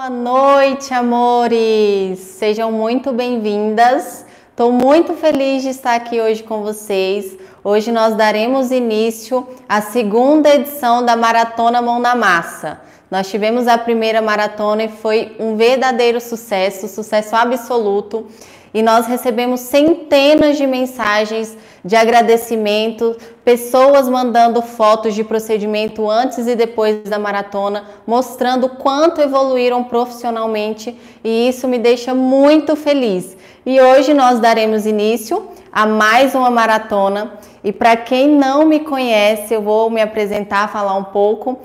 Boa noite, amores! Sejam muito bem-vindas. Estou muito feliz de estar aqui hoje com vocês. Hoje nós daremos início à segunda edição da Maratona Mão na Massa. Nós tivemos a primeira maratona e foi um verdadeiro sucesso, sucesso absoluto. E nós recebemos centenas de mensagens de agradecimento, pessoas mandando fotos de procedimento antes e depois da maratona, mostrando quanto evoluíram profissionalmente, e isso me deixa muito feliz. E hoje nós daremos início a mais uma maratona. E para quem não me conhece, eu vou me apresentar, falar um pouco.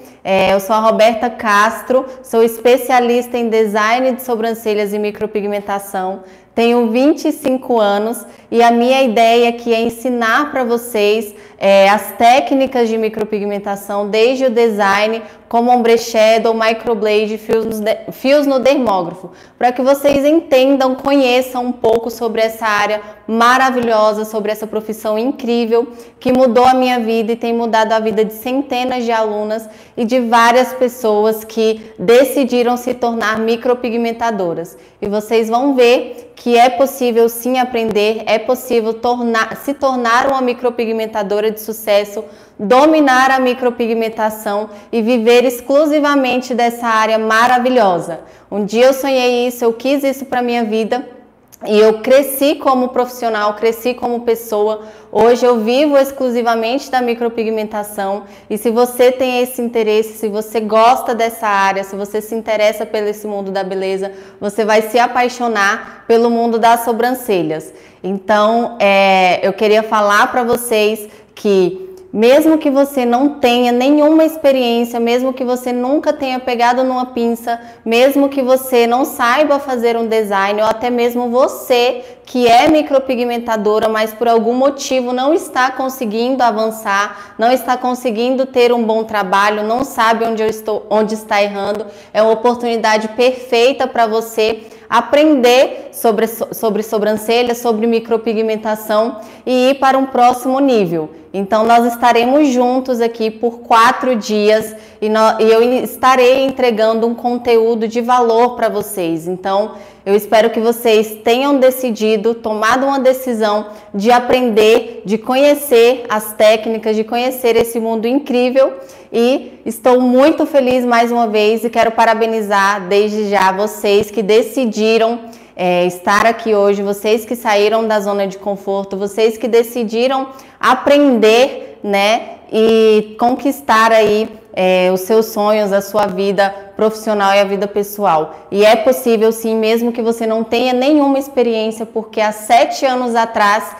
Eu sou a Roberta Castro, sou especialista em design de sobrancelhas e micropigmentação. Tenho 25 anos e a minha ideia aqui é ensinar para vocês as técnicas de micropigmentação, desde o design, como ombre shadow, microblade, fios no dermógrafo, para que vocês entendam, conheçam um pouco sobre essa área maravilhosa, sobre essa profissão incrível que mudou a minha vida e tem mudado a vida de centenas de alunas e de várias pessoas que decidiram se tornar micropigmentadoras. E vocês vão ver que é possível sim aprender, é possível se tornar uma micropigmentadora de sucesso, dominar a micropigmentação e viver exclusivamente dessa área maravilhosa. Um dia eu sonhei isso, eu quis isso para minha vida. E eu cresci como profissional, cresci como pessoa. Hoje eu vivo exclusivamente da micropigmentação. E se você tem esse interesse, se você gosta dessa área, se você se interessa pelo esse mundo da beleza, você vai se apaixonar pelo mundo das sobrancelhas. Então, eu queria falar para vocês que mesmo que você não tenha nenhuma experiência, mesmo que você nunca tenha pegado numa pinça, mesmo que você não saiba fazer um design, ou até mesmo você que é micropigmentadora, mas por algum motivo não está conseguindo avançar, não está conseguindo ter um bom trabalho, não sabe onde está errando, é uma oportunidade perfeita para você aprender sobre sobrancelha, sobre micropigmentação e ir para um próximo nível. Então nós estaremos juntos aqui por 4 dias e eu estarei entregando um conteúdo de valor para vocês. Então eu espero que vocês tenham decidido, tomado uma decisão de aprender, de conhecer as técnicas, de conhecer esse mundo incrível. E estou muito feliz mais uma vez e quero parabenizar desde já vocês que decidiram estar aqui hoje, vocês que saíram da zona de conforto, vocês que decidiram aprender, né, e conquistar aí os seus sonhos, a sua vida profissional e a vida pessoal. E é possível sim, mesmo que você não tenha nenhuma experiência, porque há 7 anos atrás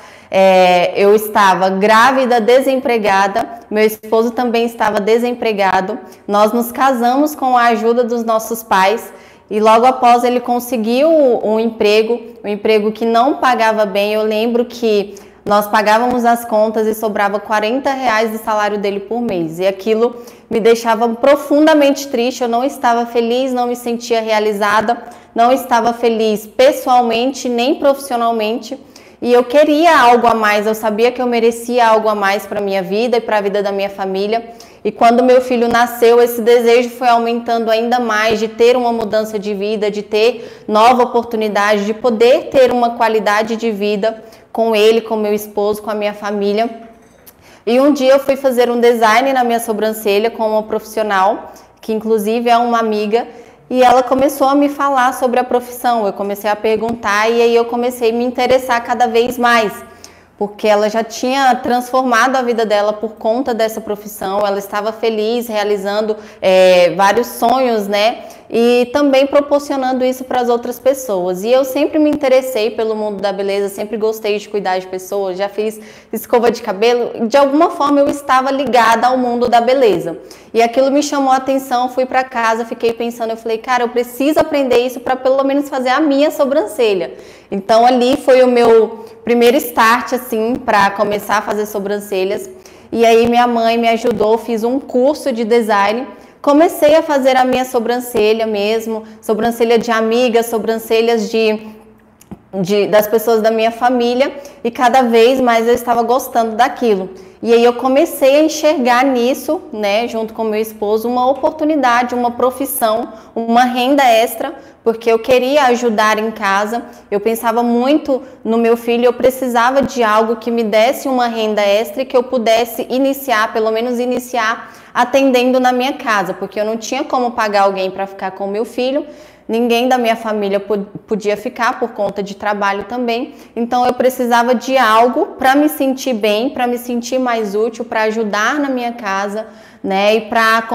eu estava grávida, desempregada, meu esposo também estava desempregado, nós nos casamos com a ajuda dos nossos pais e logo após ele conseguiu um emprego que não pagava bem. Eu lembro que nós pagávamos as contas e sobrava R$40 do salário dele por mês. E aquilo me deixava profundamente triste, eu não estava feliz, não me sentia realizada, não estava feliz pessoalmente nem profissionalmente. E eu queria algo a mais, eu sabia que eu merecia algo a mais para a minha vida e para a vida da minha família. E quando meu filho nasceu, esse desejo foi aumentando ainda mais de ter uma mudança de vida, de ter nova oportunidade, de poder ter uma qualidade de vida com ele, com meu esposo, com a minha família. E um dia eu fui fazer um design na minha sobrancelha com uma profissional, que inclusive é uma amiga, e ela começou a me falar sobre a profissão. Eu comecei a perguntar e aí eu comecei a me interessar cada vez mais, porque ela já tinha transformado a vida dela por conta dessa profissão, ela estava feliz, realizando vários sonhos, né? E também proporcionando isso para as outras pessoas. E eu sempre me interessei pelo mundo da beleza, sempre gostei de cuidar de pessoas, já fiz escova de cabelo, de alguma forma eu estava ligada ao mundo da beleza. E aquilo me chamou a atenção, fui para casa, fiquei pensando, eu falei, cara, eu preciso aprender isso para pelo menos fazer a minha sobrancelha. Então ali foi o meu primeiro start, assim, para começar a fazer sobrancelhas. E aí minha mãe me ajudou, fiz um curso de design, comecei a fazer a minha sobrancelha mesmo, sobrancelha de amiga, sobrancelhas de das pessoas da minha família, e cada vez mais eu estava gostando daquilo. E aí eu comecei a enxergar nisso, né, junto com meu esposo, uma oportunidade, uma profissão, uma renda extra, porque eu queria ajudar em casa. Eu pensava muito no meu filho, eu precisava de algo que me desse uma renda extra e que eu pudesse iniciar, pelo menos iniciar, atendendo na minha casa, porque eu não tinha como pagar alguém para ficar com o meu filho. Ninguém da minha família podia ficar por conta de trabalho também, então eu precisava de algo para me sentir bem, para me sentir mais útil, para ajudar na minha casa, né? E para,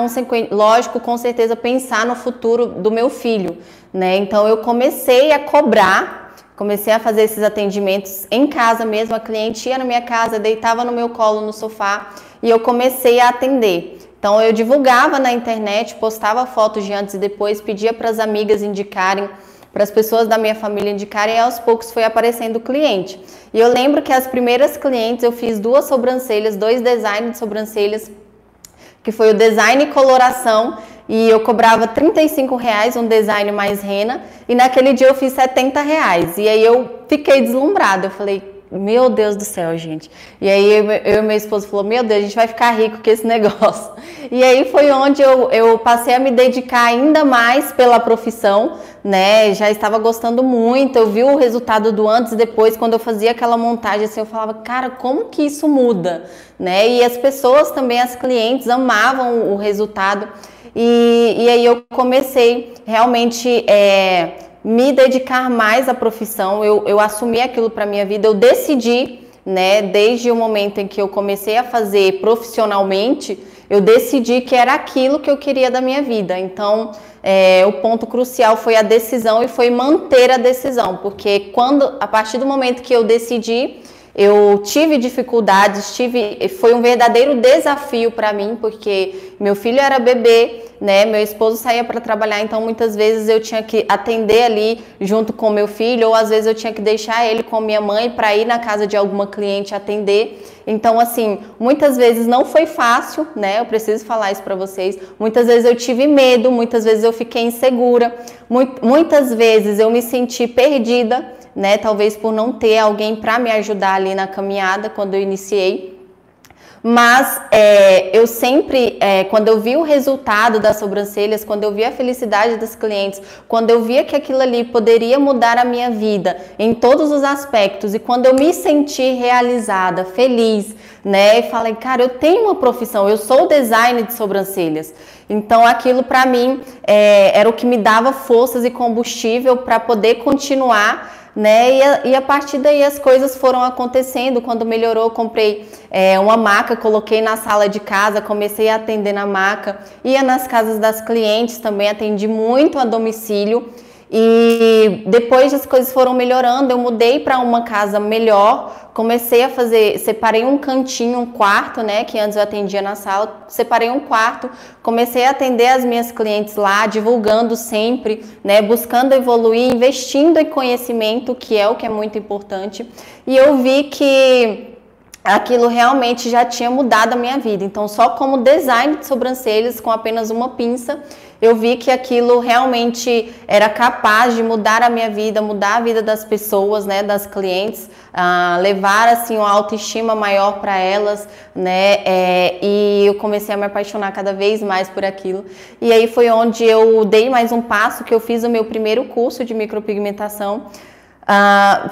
lógico, com certeza pensar no futuro do meu filho, né? Então eu comecei a cobrar, comecei a fazer esses atendimentos em casa mesmo. A cliente ia na minha casa, deitava no meu colo no sofá e eu comecei a atender. Então eu divulgava na internet, postava fotos de antes e depois, pedia para as amigas indicarem, para as pessoas da minha família indicarem, e aos poucos foi aparecendo o cliente. E eu lembro que as primeiras clientes eu fiz 2 sobrancelhas, 2 designs de sobrancelhas, que foi o design e coloração, e eu cobrava R$35 um design mais rena, e naquele dia eu fiz R$70. E aí eu fiquei deslumbrada, eu falei, meu Deus do céu, gente. E aí eu e meu esposo falou, meu Deus, a gente vai ficar rico com esse negócio. E aí foi onde eu passei a me dedicar ainda mais pela profissão, né? Já estava gostando muito, eu vi o resultado do antes e depois, quando eu fazia aquela montagem, assim, eu falava, cara, como que isso muda, né? E as pessoas também, as clientes, amavam o resultado. E aí eu comecei realmente me dedicar mais à profissão, eu assumi aquilo para minha vida, eu decidi, né, desde o momento em que eu comecei a fazer profissionalmente, eu decidi que era aquilo que eu queria da minha vida. Então, o ponto crucial foi a decisão e foi manter a decisão, porque a partir do momento que eu decidi, eu tive dificuldades, foi um verdadeiro desafio para mim, porque meu filho era bebê, né? Meu esposo saía para trabalhar, então muitas vezes eu tinha que atender ali junto com meu filho, ou às vezes eu tinha que deixar ele com minha mãe para ir na casa de alguma cliente atender. Então, assim, muitas vezes não foi fácil, né? Eu preciso falar isso para vocês. Muitas vezes eu tive medo, muitas vezes eu fiquei insegura, muitas vezes eu me senti perdida, né? Talvez por não ter alguém para me ajudar ali na caminhada quando eu iniciei. Mas eu sempre, quando eu vi o resultado das sobrancelhas, quando eu vi a felicidade das clientes, quando eu via que aquilo ali poderia mudar a minha vida em todos os aspectos, e quando eu me senti realizada, feliz, né, e falei, cara, eu tenho uma profissão, eu sou designer de sobrancelhas. Então aquilo para mim era o que me dava forças e combustível para poder continuar, né? E a partir daí as coisas foram acontecendo. Quando melhorou, eu comprei uma maca, coloquei na sala de casa, comecei a atender na maca, ia nas casas das clientes também, atendi muito a domicílio. E depois as coisas foram melhorando, eu mudei para uma casa melhor, comecei a separei um cantinho, um quarto, né, que antes eu atendia na sala, separei um quarto, comecei a atender as minhas clientes lá, divulgando sempre, né, buscando evoluir, investindo em conhecimento, que é o que é muito importante, e eu vi que aquilo realmente já tinha mudado a minha vida. Então, só como design de sobrancelhas, com apenas uma pinça, eu vi que aquilo realmente era capaz de mudar a minha vida, mudar a vida das pessoas, né, das clientes, levar assim uma autoestima maior para elas, né, e eu comecei a me apaixonar cada vez mais por aquilo. E aí foi onde eu dei mais um passo, que eu fiz o meu primeiro curso de micropigmentação.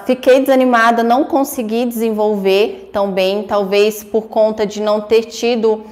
Fiquei desanimada, não consegui desenvolver tão bem, talvez por conta de não ter tido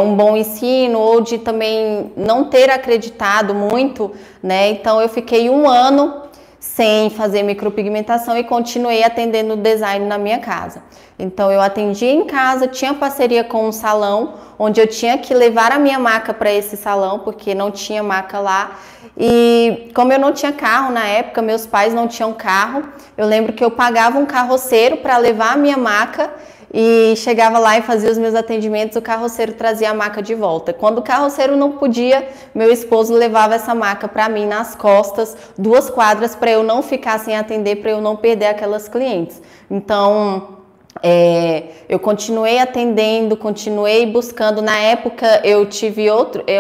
um bom ensino, ou de também não ter acreditado muito, né? Então eu fiquei 1 ano sem fazer micropigmentação e continuei atendendo design na minha casa. Então eu atendia em casa, tinha parceria com um salão, onde eu tinha que levar a minha maca para esse salão, porque não tinha maca lá. E como eu não tinha carro na época, meus pais não tinham carro, eu lembro que eu pagava um carroceiro para levar a minha maca, e chegava lá e fazia os meus atendimentos, o carroceiro trazia a maca de volta. Quando o carroceiro não podia, meu esposo levava essa maca para mim nas costas, 2 quadras, para eu não ficar sem atender, para eu não perder aquelas clientes. Então eu continuei atendendo, continuei buscando. Na época eu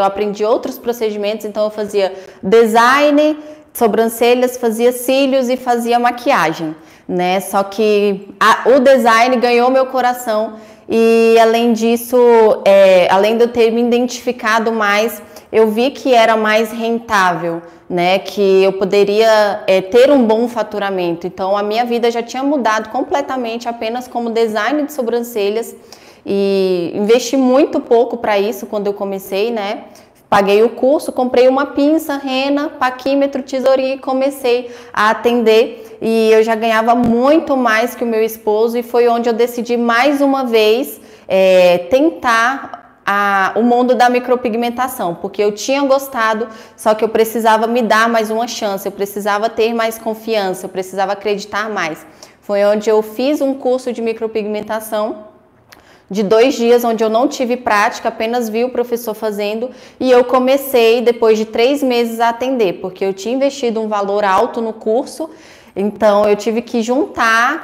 aprendi outros procedimentos, então eu fazia design, sobrancelhas, fazia cílios e fazia maquiagem, né? Só que o design ganhou meu coração e além disso, além de eu ter me identificado mais, eu vi que era mais rentável, né? Que eu poderia ter um bom faturamento. Então a minha vida já tinha mudado completamente apenas como design de sobrancelhas e investi muito pouco para isso quando eu comecei, né? Paguei o curso, comprei uma pinça, rena, paquímetro, tesourinha e comecei a atender. E eu já ganhava muito mais que o meu esposo e foi onde eu decidi mais uma vez tentar o mundo da micropigmentação, porque eu tinha gostado, só que eu precisava me dar mais uma chance, eu precisava ter mais confiança, eu precisava acreditar mais. Foi onde eu fiz um curso de micropigmentação de 2 dias, onde eu não tive prática, apenas vi o professor fazendo e eu comecei depois de 3 meses a atender, porque eu tinha investido um valor alto no curso, então eu tive que juntar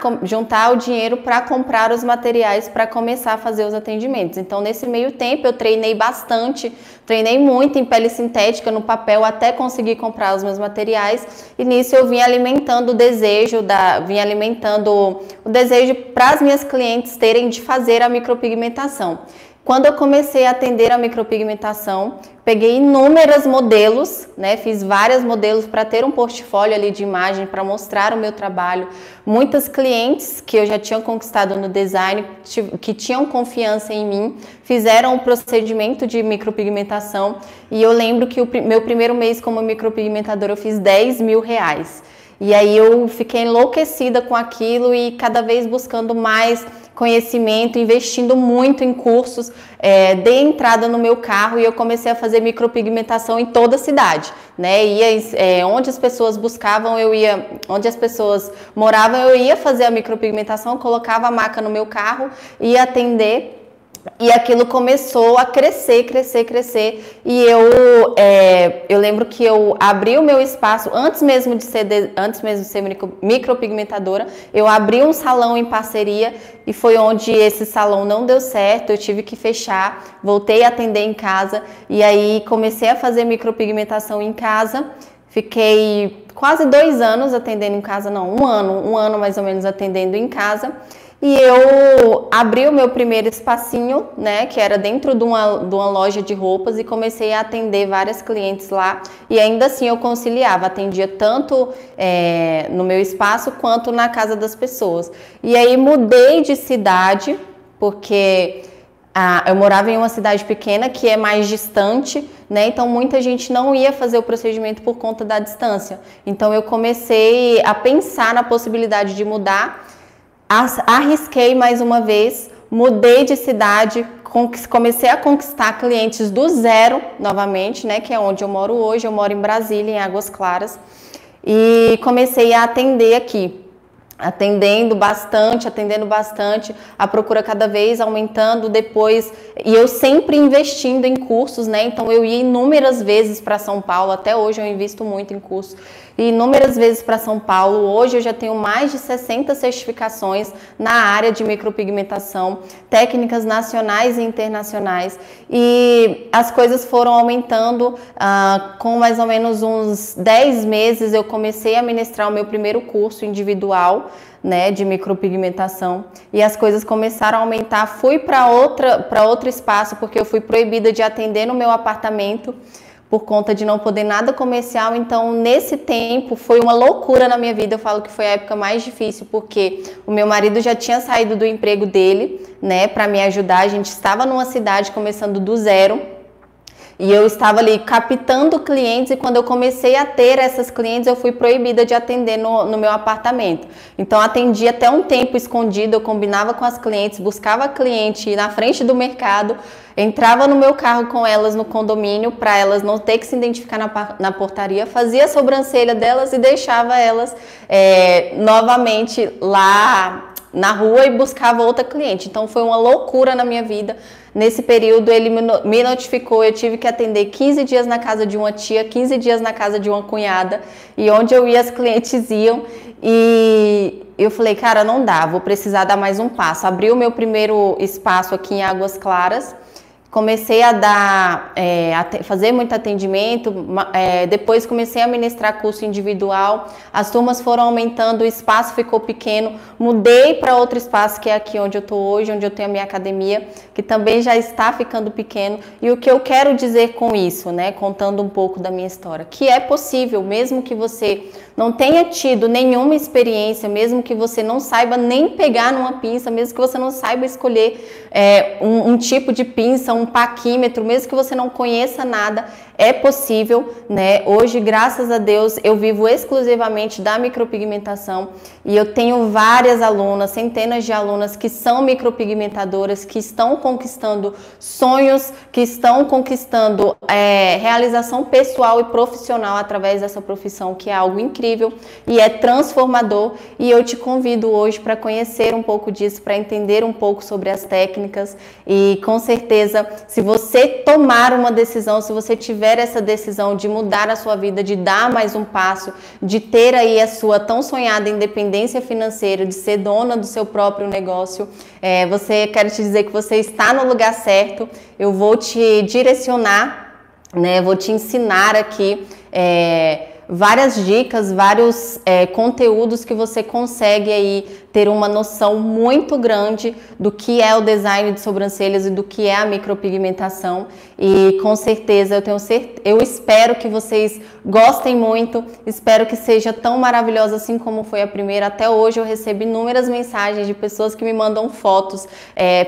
o dinheiro para comprar os materiais para começar a fazer os atendimentos. Então nesse meio tempo eu treinei bastante, treinei muito em pele sintética, no papel, até conseguir comprar os meus materiais e nisso eu vim alimentando o desejo para as minhas clientes terem de fazer a micropigmentação. Quando eu comecei a atender a micropigmentação, peguei inúmeros modelos, né? Fiz vários modelos para ter um portfólio ali de imagem para mostrar o meu trabalho. Muitas clientes que eu já tinha conquistado no design, que tinham confiança em mim, fizeram o procedimento de micropigmentação e eu lembro que o meu primeiro mês como micropigmentadora eu fiz R$10.000. E aí eu fiquei enlouquecida com aquilo e cada vez buscando mais conhecimento, investindo muito em cursos, dei entrada no meu carro e eu comecei a fazer micropigmentação em toda a cidade, né? Onde as pessoas buscavam, onde as pessoas moravam, eu ia fazer a micropigmentação, colocava a maca no meu carro, ia atender. E aquilo começou a crescer. E eu lembro que eu abri o meu espaço, antes mesmo de ser micropigmentadora, eu abri um salão em parceria e foi onde esse salão não deu certo, eu tive que fechar, voltei a atender em casa e aí comecei a fazer micropigmentação em casa. Fiquei quase 2 anos atendendo em casa, não, um ano mais ou menos atendendo em casa. E eu abri o meu primeiro espacinho, né, que era dentro de uma loja de roupas e comecei a atender várias clientes lá e ainda assim eu conciliava, atendia tanto no meu espaço quanto na casa das pessoas. E aí mudei de cidade, porque eu morava em uma cidade pequena que é mais distante, né, então muita gente não ia fazer o procedimento por conta da distância. Então eu comecei a pensar na possibilidade de mudar. Arrisquei mais uma vez, mudei de cidade, comecei a conquistar clientes do zero novamente, né, que é onde eu moro hoje. Eu moro em Brasília, em Águas Claras, e comecei a atender aqui. Atendendo bastante, a procura cada vez aumentando depois, e eu sempre investindo em cursos, né? Então eu ia inúmeras vezes para São Paulo, até hoje eu invisto muito em cursos, e inúmeras vezes para São Paulo. Hoje eu já tenho mais de 60 certificações na área de micropigmentação, técnicas nacionais e internacionais, e as coisas foram aumentando. Com mais ou menos uns 10 meses eu comecei a ministrar o meu primeiro curso individual, né, de micropigmentação, e as coisas começaram a aumentar. Fui para outro espaço, porque eu fui proibida de atender no meu apartamento por conta de não poder nada comercial. Então nesse tempo foi uma loucura na minha vida. Eu falo que foi a época mais difícil, porque o meu marido já tinha saído do emprego dele, né, para me ajudar. A gente estava numa cidade começando do zero, e eu estava ali captando clientes, e quando eu comecei a ter essas clientes, eu fui proibida de atender no meu apartamento. Então, atendia até um tempo escondido, eu combinava com as clientes, buscava a cliente na frente do mercado, entrava no meu carro com elas no condomínio, para elas não ter que se identificar na portaria, fazia a sobrancelha delas e deixava elas novamente lá na rua e buscava outra cliente. Então, foi uma loucura na minha vida. Nesse período ele me notificou, eu tive que atender 15 dias na casa de uma tia, 15 dias na casa de uma cunhada, e onde eu ia as clientes iam, e eu falei, cara, não dá, vou precisar dar mais um passo. Abri o meu primeiro espaço aqui em Águas Claras, comecei a dar, fazer muito atendimento, depois comecei a ministrar curso individual, as turmas foram aumentando, o espaço ficou pequeno, mudei para outro espaço que é aqui onde eu estou hoje, onde eu tenho a minha academia, que também já está ficando pequeno. E o que eu quero dizer com isso, né, contando um pouco da minha história, que é possível, mesmo que você não tenha tido nenhuma experiência, mesmo que você não saiba nem pegar numa pinça, mesmo que você não saiba escolher um tipo de pinça, um paquímetro, mesmo que você não conheça nada, é possível, né? Hoje, graças a Deus, eu vivo exclusivamente da micropigmentação e eu tenho várias alunas, centenas de alunas que são micropigmentadoras, que estão conquistando sonhos, que estão conquistando realização pessoal e profissional através dessa profissão, que é algo incrível e é transformador. E eu te convido hoje para conhecer um pouco disso, para entender um pouco sobre as técnicas. E com certeza, se você tomar uma decisão, se você tiver essa decisão de mudar a sua vida, de dar mais um passo, de ter aí a sua tão sonhada independência financeira, de ser dona do seu próprio negócio, quero te dizer que você está no lugar certo. Eu vou te direcionar, né? Vou te ensinar aqui várias dicas, vários conteúdos que você consegue aí ter uma noção muito grande do que é o design de sobrancelhas e do que é a micropigmentação. E com certeza eu espero que vocês gostem muito, espero que seja tão maravilhosa assim como foi a primeira. Até hoje eu recebo inúmeras mensagens de pessoas que me mandam fotos,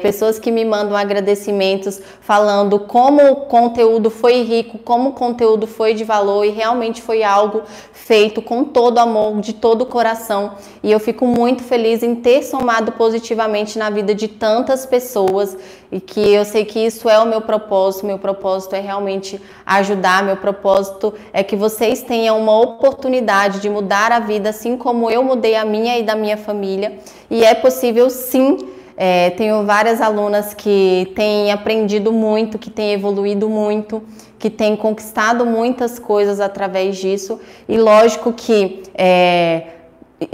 pessoas que me mandam agradecimentos falando como o conteúdo foi rico, como o conteúdo foi de valor, e realmente foi algo feito com todo amor, de todo o coração. E eu fico muito feliz em ter somado positivamente na vida de tantas pessoas, e que eu sei que isso é o meu propósito é realmente ajudar, meu propósito é que vocês tenham uma oportunidade de mudar a vida, assim como eu mudei a minha e da minha família, e é possível sim. Tenho várias alunas que têm aprendido muito, que têm evoluído muito, que têm conquistado muitas coisas através disso, e lógico que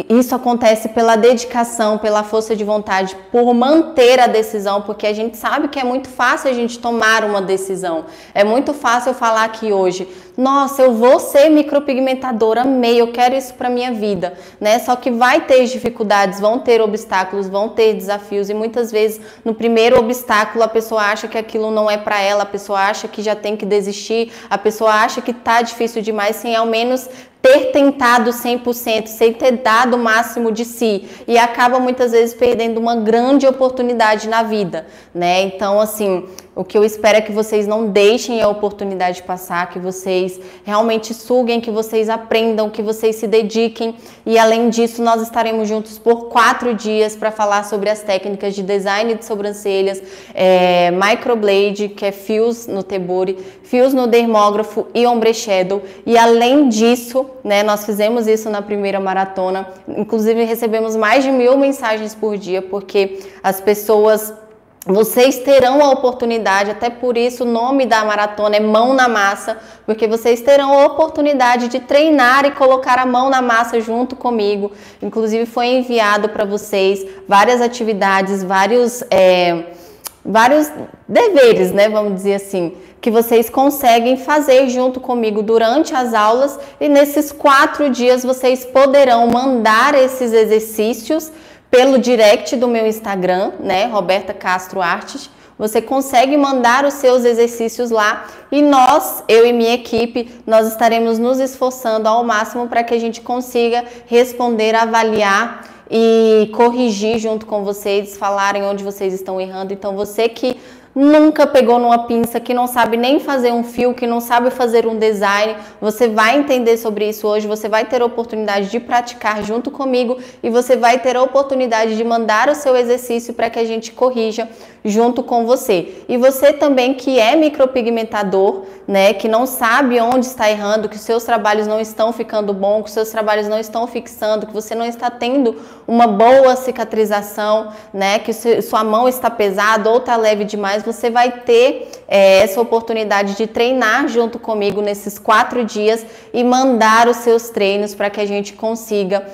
isso acontece pela dedicação, pela força de vontade, por manter a decisão, porque a gente sabe que é muito fácil a gente tomar uma decisão. É muito fácil eu falar aqui hoje, nossa, eu vou ser micropigmentadora, amei, eu quero isso para minha vida, né? Só que vai ter dificuldades, vão ter obstáculos, vão ter desafios, e muitas vezes no primeiro obstáculo a pessoa acha que aquilo não é para ela, a pessoa acha que já tem que desistir, a pessoa acha que tá difícil demais, sem ao menos ter tentado 100%, sem ter dado o máximo de si, e acaba muitas vezes perdendo uma grande oportunidade na vida, né? Então, assim, o que eu espero é que vocês não deixem a oportunidade passar, que vocês realmente suguem, que vocês aprendam, que vocês se dediquem. E além disso, nós estaremos juntos por 4 dias para falar sobre as técnicas de design de sobrancelhas, microblade, que é fios no tebori, fios no dermógrafo e ombre shadow. E além disso, né, nós fizemos isso na primeira maratona, inclusive recebemos mais de 1000 mensagens por dia, porque as pessoas... Vocês terão a oportunidade, até por isso o nome da maratona é Mão na Massa, porque vocês terão a oportunidade de treinar e colocar a mão na massa junto comigo. Inclusive foi enviado para vocês várias atividades, vários deveres, né, vamos dizer assim, que vocês conseguem fazer junto comigo durante as aulas, e nesses 4 dias vocês poderão mandar esses exercícios pelo direct do meu Instagram, né, Roberta Castro Artes. Você consegue mandar os seus exercícios lá, e eu e minha equipe, nós estaremos nos esforçando ao máximo para que a gente consiga responder, avaliar e corrigir junto com vocês, falarem onde vocês estão errando. Então você que nunca pegou numa pinça, que não sabe nem fazer um fio, que não sabe fazer um design, você vai entender sobre isso hoje, você vai ter a oportunidade de praticar junto comigo, e você vai ter a oportunidade de mandar o seu exercício para que a gente corrija junto com você. E você também que é micropigmentador, né, que não sabe onde está errando, que os seus trabalhos não estão ficando bons, que os seus trabalhos não estão fixando, que você não está tendo uma boa cicatrização, né, que sua mão está pesada ou está leve demais, você vai ter essa oportunidade de treinar junto comigo nesses 4 dias e mandar os seus treinos para que a gente consiga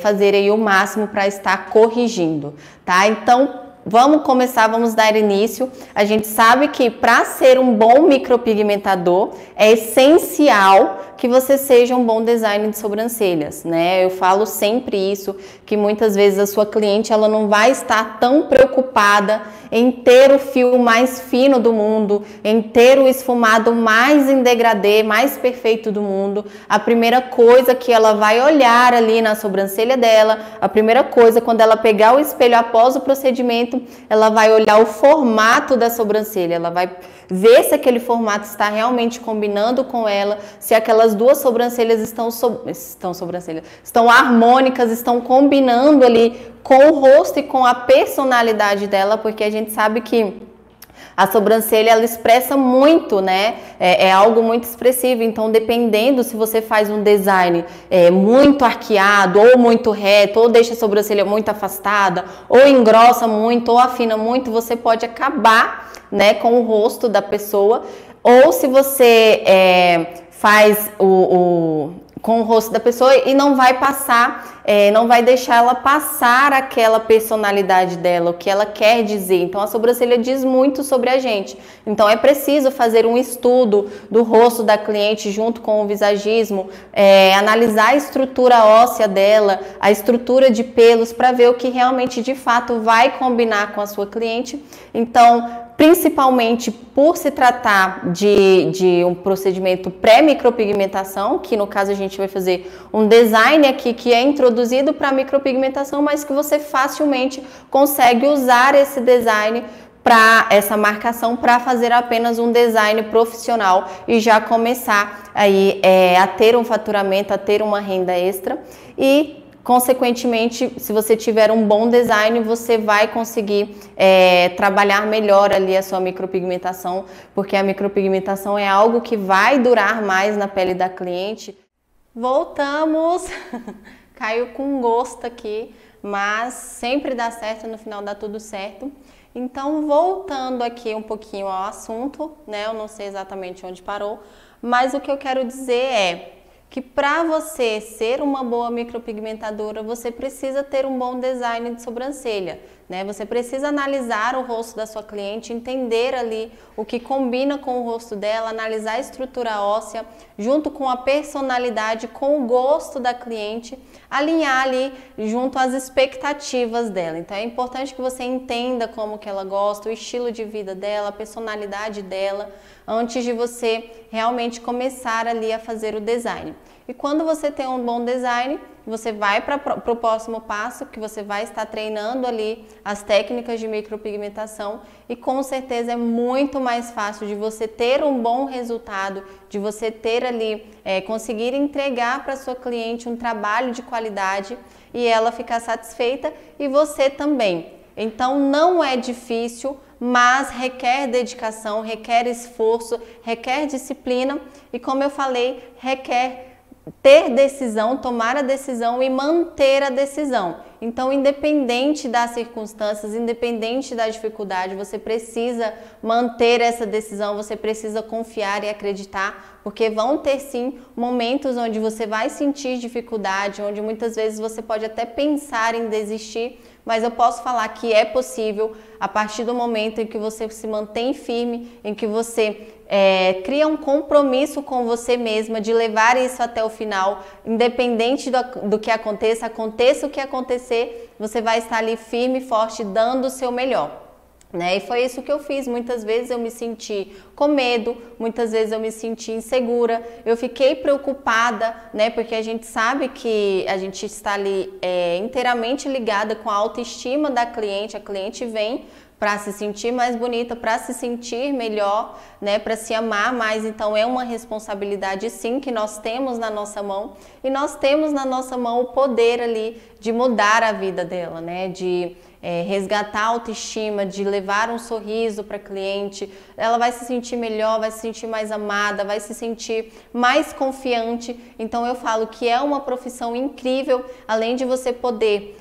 fazer aí o máximo para estar corrigindo, tá? Então, vamos dar início. A gente sabe que para ser um bom micropigmentador é essencial que você seja um bom designer de sobrancelhas, né? Eu falo sempre isso, que muitas vezes a sua cliente ela não vai estar tão preocupada em ter o fio mais fino do mundo, em ter o esfumado mais em degradê, mais perfeito do mundo. A primeira coisa que ela vai olhar ali na sobrancelha dela, a primeira coisa quando ela pegar o espelho após o procedimento, ela vai olhar o formato da sobrancelha, ela vai ver se aquele formato está realmente combinando com ela, se aquelas duas sobrancelhas estão harmônicas, estão combinando ali com o rosto e com a personalidade dela, porque a gente sabe que a sobrancelha, ela expressa muito, né? É algo muito expressivo. Então, dependendo se você faz um design muito arqueado, ou muito reto, ou deixa a sobrancelha muito afastada, ou engrossa muito, ou afina muito, você pode acabar, né, com o rosto da pessoa. Ou se você faz com o rosto da pessoa e não vai passar, não vai deixar ela passar aquela personalidade dela, o que ela quer dizer. Então a sobrancelha diz muito sobre a gente. Então é preciso fazer um estudo do rosto da cliente junto com o visagismo, analisar a estrutura óssea dela, a estrutura de pelos, para ver o que realmente de fato vai combinar com a sua cliente. Então, principalmente por se tratar de um procedimento pré-micropigmentação, que no caso a gente vai fazer um design aqui que é introduzido para micropigmentação, mas que você facilmente consegue usar esse design para essa marcação para fazer apenas um design profissional e já começar aí a ter um faturamento, a ter uma renda extra e consequentemente, se você tiver um bom design, você vai conseguir trabalhar melhor ali a sua micropigmentação, porque a micropigmentação é algo que vai durar mais na pele da cliente. Voltamos! Caiu com gosto aqui, mas sempre dá certo, no final dá tudo certo. Então, voltando aqui um pouquinho ao assunto, né? Eu não sei exatamente onde parou, mas o que eu quero dizer é que para você ser uma boa micropigmentadora, você precisa ter um bom design de sobrancelha, né? Você precisa analisar o rosto da sua cliente, entender ali o que combina com o rosto dela, analisar a estrutura óssea, junto com a personalidade, com o gosto da cliente, alinhar ali junto às expectativas dela. Então é importante que você entenda como que ela gosta, o estilo de vida dela, a personalidade dela, antes de você realmente começar ali a fazer o design. E quando você tem um bom design, você vai para o próximo passo, que você vai estar treinando ali as técnicas de micropigmentação e com certeza é muito mais fácil de você ter um bom resultado, de você ter ali, conseguir entregar para sua cliente um trabalho de qualidade e ela ficar satisfeita e você também. Então não é difícil, mas requer dedicação, requer esforço, requer disciplina e, como eu falei, requer ter decisão, tomar a decisão e manter a decisão. Então, independente das circunstâncias, independente da dificuldade, você precisa manter essa decisão, você precisa confiar e acreditar, porque vão ter sim momentos onde você vai sentir dificuldade, onde muitas vezes você pode até pensar em desistir, mas eu posso falar que é possível a partir do momento em que você se mantém firme, em que você cria um compromisso com você mesma de levar isso até o final, independente do que aconteça, aconteça o que acontecer, você vai estar ali firme e forte, dando o seu melhor. Né? E foi isso que eu fiz. Muitas vezes eu me senti com medo, muitas vezes eu me senti insegura, eu fiquei preocupada, né? Porque a gente sabe que a gente está ali inteiramente ligada com a autoestima da cliente. A cliente vem para se sentir mais bonita, para se sentir melhor, né, para se amar mais. Então é uma responsabilidade sim que nós temos na nossa mão e nós temos na nossa mão o poder ali de mudar a vida dela, né, de resgatar a autoestima, de levar um sorriso para a cliente. Ela vai se sentir melhor, vai se sentir mais amada, vai se sentir mais confiante. Então eu falo que é uma profissão incrível, além de você poder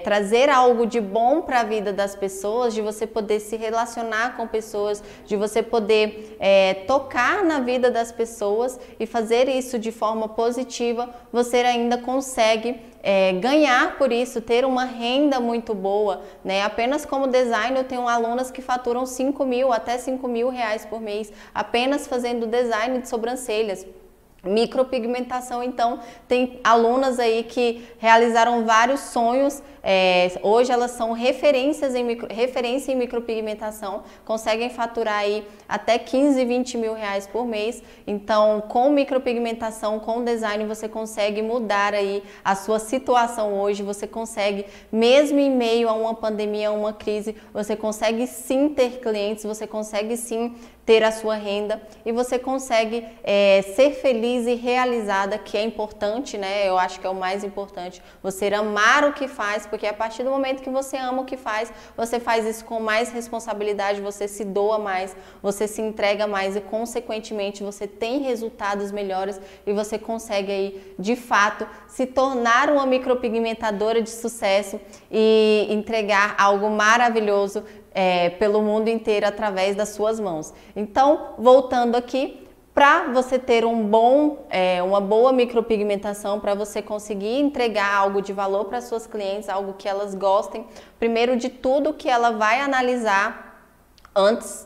trazer algo de bom para a vida das pessoas, de você poder se relacionar com pessoas, de você poder tocar na vida das pessoas e fazer isso de forma positiva, você ainda consegue ganhar por isso, ter uma renda muito boa, né? Apenas como design eu tenho alunas que faturam 5 mil até 5 mil reais por mês, apenas fazendo design de sobrancelhas. Micropigmentação, então, tem alunas aí que realizaram vários sonhos, hoje elas são referência em micropigmentação, conseguem faturar aí até 15, 20 mil reais por mês. Então, com micropigmentação, com design, você consegue mudar aí a sua situação hoje, você consegue, mesmo em meio a uma pandemia, a uma crise, você consegue sim ter clientes, você consegue sim ter a sua renda e você consegue ser feliz e realizada, que é importante, né? Eu acho que é o mais importante, você amar o que faz, porque a partir do momento que você ama o que faz, você faz isso com mais responsabilidade, você se doa mais, você se entrega mais e consequentemente você tem resultados melhores e você consegue aí, de fato, se tornar uma micropigmentadora de sucesso e entregar algo maravilhoso pelo mundo inteiro através das suas mãos. Então, voltando aqui, para você ter uma boa micropigmentação, para você conseguir entregar algo de valor para suas clientes, algo que elas gostem, primeiro de tudo que ela vai analisar antes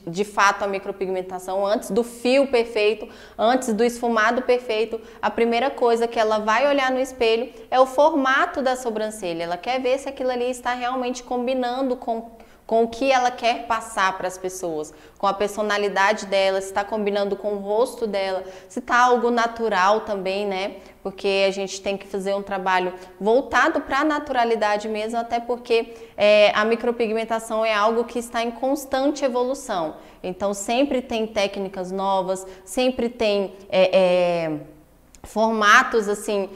de fato a micropigmentação, antes do fio perfeito, antes do esfumado perfeito, a primeira coisa que ela vai olhar no espelho é o formato da sobrancelha. Ela quer ver se aquilo ali está realmente combinando com o que ela quer passar para as pessoas, com a personalidade dela, se está combinando com o rosto dela, se está algo natural também, né? Porque a gente tem que fazer um trabalho voltado para a naturalidade mesmo, até porque a micropigmentação é algo que está em constante evolução. Então sempre tem técnicas novas, sempre tem formatos assim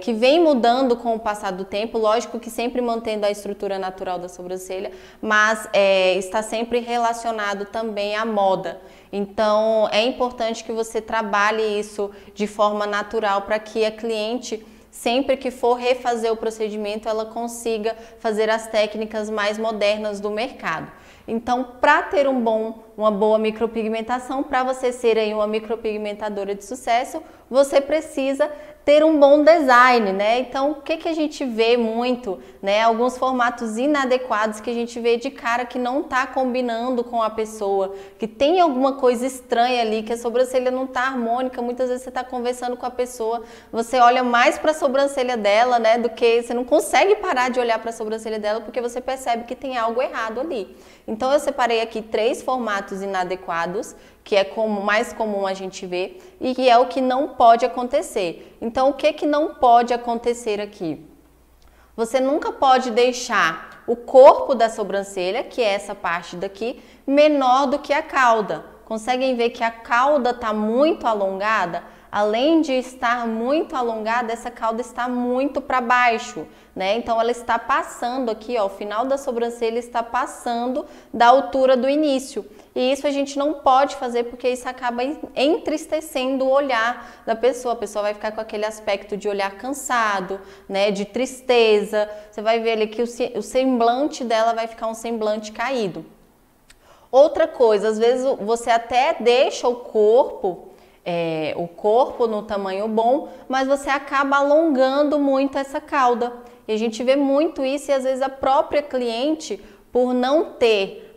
que vem mudando com o passar do tempo, lógico que sempre mantendo a estrutura natural da sobrancelha, mas está sempre relacionado também à moda. Então é importante que você trabalhe isso de forma natural para que a cliente, sempre que for refazer o procedimento, ela consiga fazer as técnicas mais modernas do mercado. Então, para ter uma boa micropigmentação, para você ser aí uma micropigmentadora de sucesso, você precisa ter um bom design, né? Então, o que a gente vê muito, né? Alguns formatos inadequados que a gente vê de cara que não tá combinando com a pessoa, que tem alguma coisa estranha ali, que a sobrancelha não tá harmônica. Muitas vezes você tá conversando com a pessoa, você olha mais para a sobrancelha dela, né? Do que você não consegue parar de olhar para a sobrancelha dela, porque você percebe que tem algo errado ali. Então, eu separei aqui 3 formatos inadequados, que é mais comum a gente ver e que é o que não pode acontecer. Então, o que não pode acontecer aqui? Você nunca pode deixar o corpo da sobrancelha, que é essa parte daqui, menor do que a cauda. Conseguem ver que a cauda está muito alongada? Além de estar muito alongada, essa cauda está muito para baixo, né? Então ela está passando aqui, ó, o final da sobrancelha está passando da altura do início. E isso a gente não pode fazer porque isso acaba entristecendo o olhar da pessoa. A pessoa vai ficar com aquele aspecto de olhar cansado, né, de tristeza. Você vai ver ali que o semblante dela vai ficar um semblante caído. Outra coisa, às vezes você até deixa o corpo no tamanho bom, mas você acaba alongando muito essa cauda. E a gente vê muito isso e às vezes a própria cliente, por não ter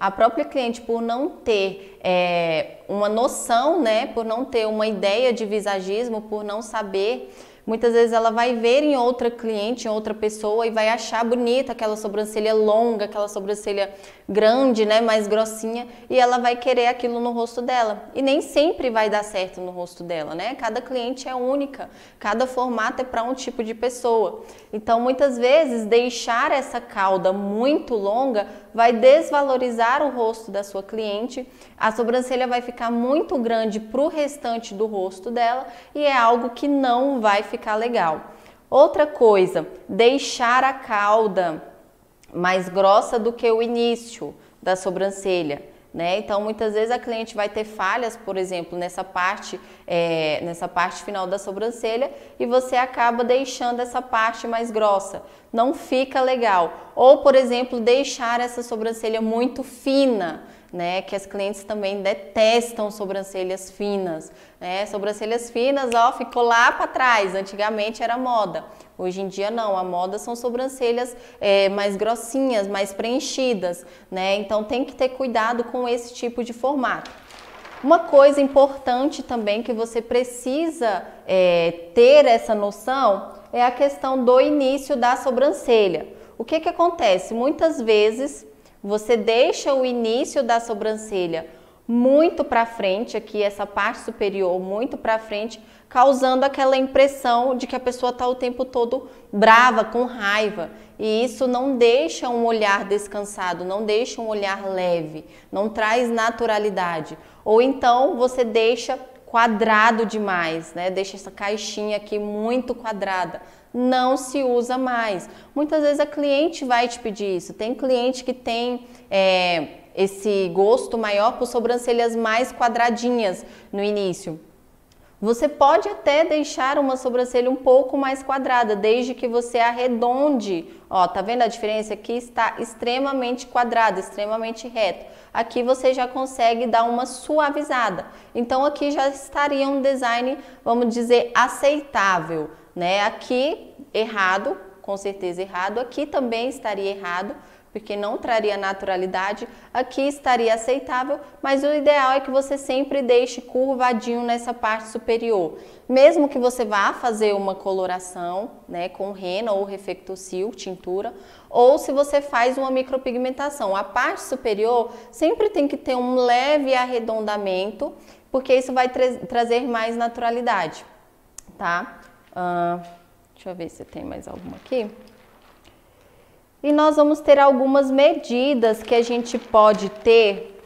uma noção, né, por não ter uma ideia de visagismo, por não saber, muitas vezes ela vai ver em outra cliente, em outra pessoa e vai achar bonita aquela sobrancelha longa, aquela sobrancelha grande, né, mais grossinha, e ela vai querer aquilo no rosto dela. E nem sempre vai dar certo no rosto dela, né? Cada cliente é única, cada formato é para um tipo de pessoa. Então, muitas vezes, deixar essa cauda muito longa vai desvalorizar o rosto da sua cliente, a sobrancelha vai ficar muito grande para o restante do rosto dela e é algo que não vai ficar legal. Outra coisa, deixar a cauda mais grossa do que o início da sobrancelha, né? Então, muitas vezes a cliente vai ter falhas, por exemplo, nessa parte final da sobrancelha e você acaba deixando essa parte mais grossa. Não fica legal. Ou, por exemplo, deixar essa sobrancelha muito fina, né? Que as clientes também detestam sobrancelhas finas, né? Sobrancelhas finas, ó, ficou lá para trás. Antigamente era moda. Hoje em dia não, a moda são sobrancelhas mais grossinhas, mais preenchidas, né? Então tem que ter cuidado com esse tipo de formato. Uma coisa importante também que você precisa ter essa noção é a questão do início da sobrancelha. O que que acontece? Muitas vezes você deixa o início da sobrancelha muito para frente, aqui essa parte superior muito para frente, causando aquela impressão de que a pessoa está o tempo todo brava, com raiva. E isso não deixa um olhar descansado, não deixa um olhar leve, não traz naturalidade. Ou então você deixa quadrado demais, né? Deixa essa caixinha aqui muito quadrada. Não se usa mais. Muitas vezes a cliente vai te pedir isso. Tem cliente que tem esse gosto maior por sobrancelhas mais quadradinhas no início. Você pode até deixar uma sobrancelha um pouco mais quadrada, desde que você arredonde. Ó, tá vendo a diferença? Aqui está extremamente quadrado, extremamente reto. Aqui você já consegue dar uma suavizada. Então aqui já estaria um design, vamos dizer, aceitável, né? Aqui errado, com certeza errado. Aqui também estaria errado, porque não traria naturalidade. Aqui estaria aceitável, mas o ideal é que você sempre deixe curvadinho nessa parte superior. Mesmo que você vá fazer uma coloração, né, com rena ou reflectocil, tintura, ou se você faz uma micropigmentação. A parte superior sempre tem que ter um leve arredondamento, porque isso vai trazer mais naturalidade, tá? Deixa eu ver se tem mais alguma aqui. E nós vamos ter algumas medidas que a gente pode ter,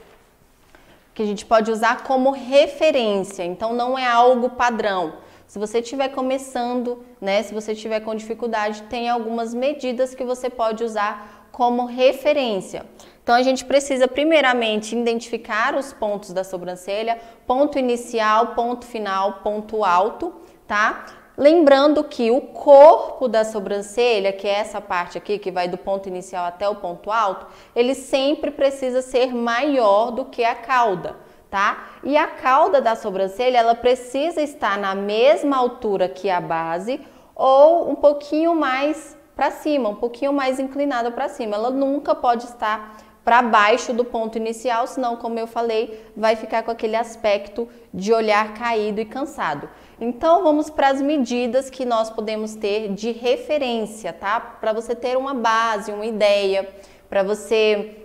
que a gente pode usar como referência. Então não é algo padrão. Se você estiver começando, né, se você estiver com dificuldade, tem algumas medidas que você pode usar como referência. Então a gente precisa primeiramente identificar os pontos da sobrancelha, ponto inicial, ponto final, ponto alto, tá? Lembrando que o corpo da sobrancelha, que é essa parte aqui, que vai do ponto inicial até o ponto alto, ele sempre precisa ser maior do que a cauda, tá? E a cauda da sobrancelha, ela precisa estar na mesma altura que a base ou um pouquinho mais para cima, um pouquinho mais inclinada para cima. Ela nunca pode estar para baixo do ponto inicial, senão, como eu falei, vai ficar com aquele aspecto de olhar caído e cansado. Então, vamos para as medidas que nós podemos ter de referência, tá? Para você ter uma base, uma ideia, para você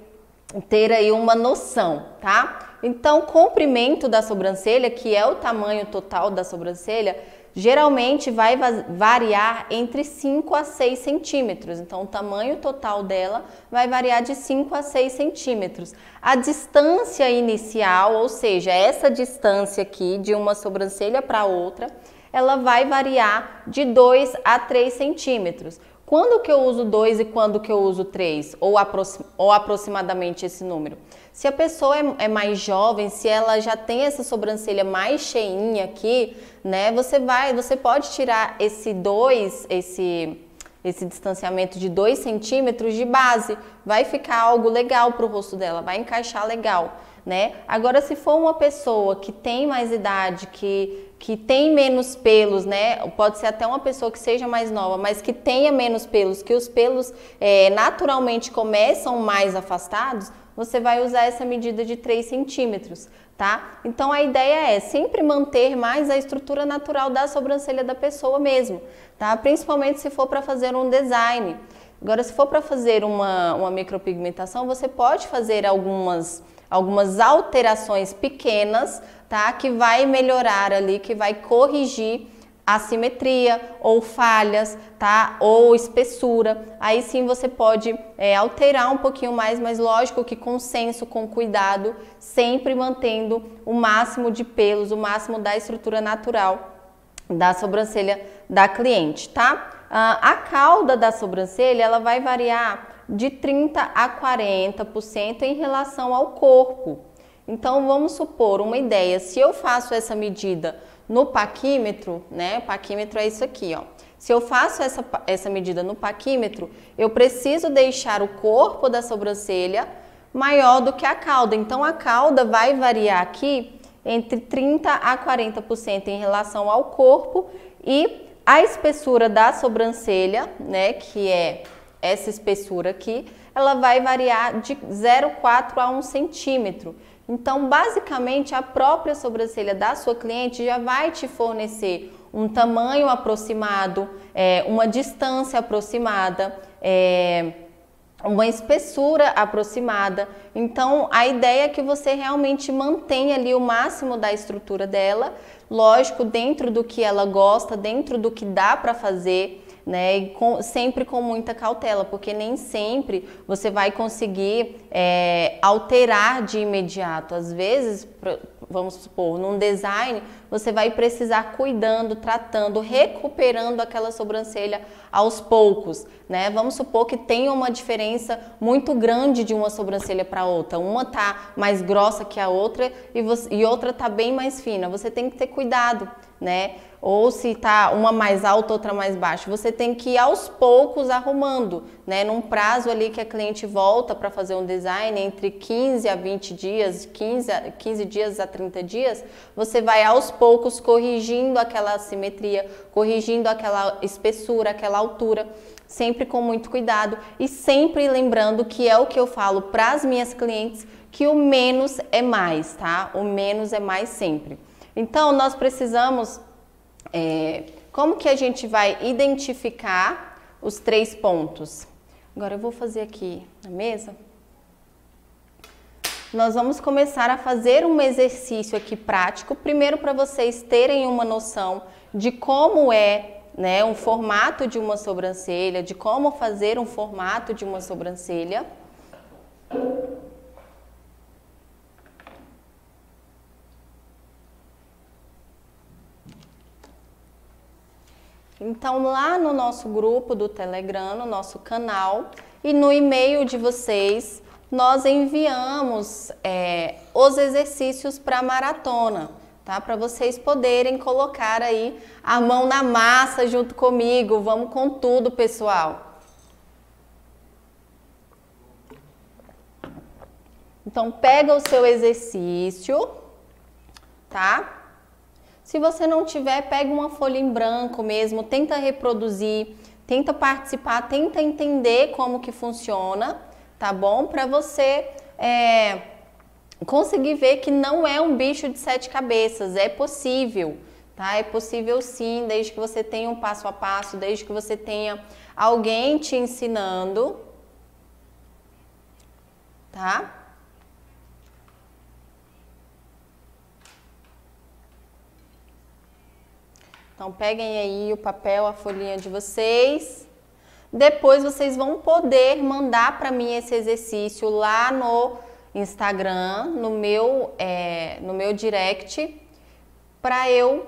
ter aí uma noção, tá? Então, comprimento da sobrancelha, que é o tamanho total da sobrancelha, geralmente vai variar entre 5 a 6 centímetros. Então, o tamanho total dela vai variar de 5 a 6 centímetros. A distância inicial, ou seja, essa distância aqui de uma sobrancelha para outra, ela vai variar de 2 a 3 centímetros. Quando que eu uso 2 e quando que eu uso 3? Ou aproximadamente esse número? Se a pessoa é mais jovem, se ela já tem essa sobrancelha mais cheinha aqui, né? Você pode tirar esse distanciamento de 2 centímetros de base. Vai ficar algo legal para o rosto dela, vai encaixar legal, né? Agora, se for uma pessoa que tem mais idade, que tem menos pelos, né? Pode ser até uma pessoa que seja mais nova, mas que tenha menos pelos, que os pelos naturalmente começam mais afastados, você vai usar essa medida de 3 centímetros, tá? Então a ideia é sempre manter mais a estrutura natural da sobrancelha da pessoa mesmo, tá? Principalmente se for para fazer um design. Agora, se for para fazer uma micropigmentação, você pode fazer algumas alterações pequenas, tá? Que vai melhorar ali, que vai corrigir assimetria ou falhas, tá? Ou espessura. Aí sim você pode alterar um pouquinho mais, mas lógico que com senso, com cuidado, sempre mantendo o máximo de pelos, o máximo da estrutura natural da sobrancelha da cliente, tá? A cauda da sobrancelha, ela vai variar de 30 a 40% em relação ao corpo. Então, vamos supor uma ideia, se eu faço essa medida no paquímetro, né? O paquímetro é isso aqui, ó. Se eu faço essa medida no paquímetro, eu preciso deixar o corpo da sobrancelha maior do que a cauda. Então a cauda vai variar aqui entre 30 a 40% em relação ao corpo, e a espessura da sobrancelha, né, que é essa espessura aqui, ela vai variar de 0,4 a 1 centímetro. Então, basicamente, a própria sobrancelha da sua cliente já vai te fornecer um tamanho aproximado, uma distância aproximada, uma espessura aproximada. Então, a ideia é que você realmente mantenha ali o máximo da estrutura dela, lógico, dentro do que ela gosta, dentro do que dá para fazer, né? E sempre com muita cautela, porque nem sempre você vai conseguir alterar de imediato. Às vezes, vamos supor, num design, você vai precisar cuidando, tratando, recuperando aquela sobrancelha aos poucos, né? Vamos supor que tenha uma diferença muito grande de uma sobrancelha para outra. Uma tá mais grossa que a outra e outra tá bem mais fina. Você tem que ter cuidado, né? Ou se tá uma mais alta, outra mais baixa, você tem que ir aos poucos arrumando, né? Num prazo ali que a cliente volta para fazer um design, entre 15 a 20 dias, 15 dias a 30 dias, você vai aos poucos corrigindo aquela assimetria, corrigindo aquela espessura, aquela altura, sempre com muito cuidado e sempre lembrando que é o que eu falo para as minhas clientes, que o menos é mais, tá? O menos é mais sempre. Então, nós precisamos... como que a gente vai identificar os 3 pontos? Agora eu vou fazer aqui na mesa. Nós vamos começar a fazer um exercício aqui prático, primeiro para vocês terem uma noção de como é, né, um formato de uma sobrancelha, de como fazer um formato de uma sobrancelha. Então, lá no nosso grupo do Telegram, no nosso canal e no e-mail de vocês, nós enviamos os exercícios para a maratona, tá? Para vocês poderem colocar aí a mão na massa junto comigo. Vamos com tudo, pessoal. Então, pega o seu exercício, tá? Se você não tiver, pega uma folha em branco mesmo, tenta reproduzir, tenta participar, tenta entender como que funciona, tá bom? Para você conseguir ver que não é um bicho de 7 cabeças, é possível, tá? É possível sim, desde que você tenha um passo a passo, desde que você tenha alguém te ensinando, tá? Então, peguem aí o papel, a folhinha de vocês. Depois, vocês vão poder mandar para mim esse exercício lá no Instagram, no meu direct, para eu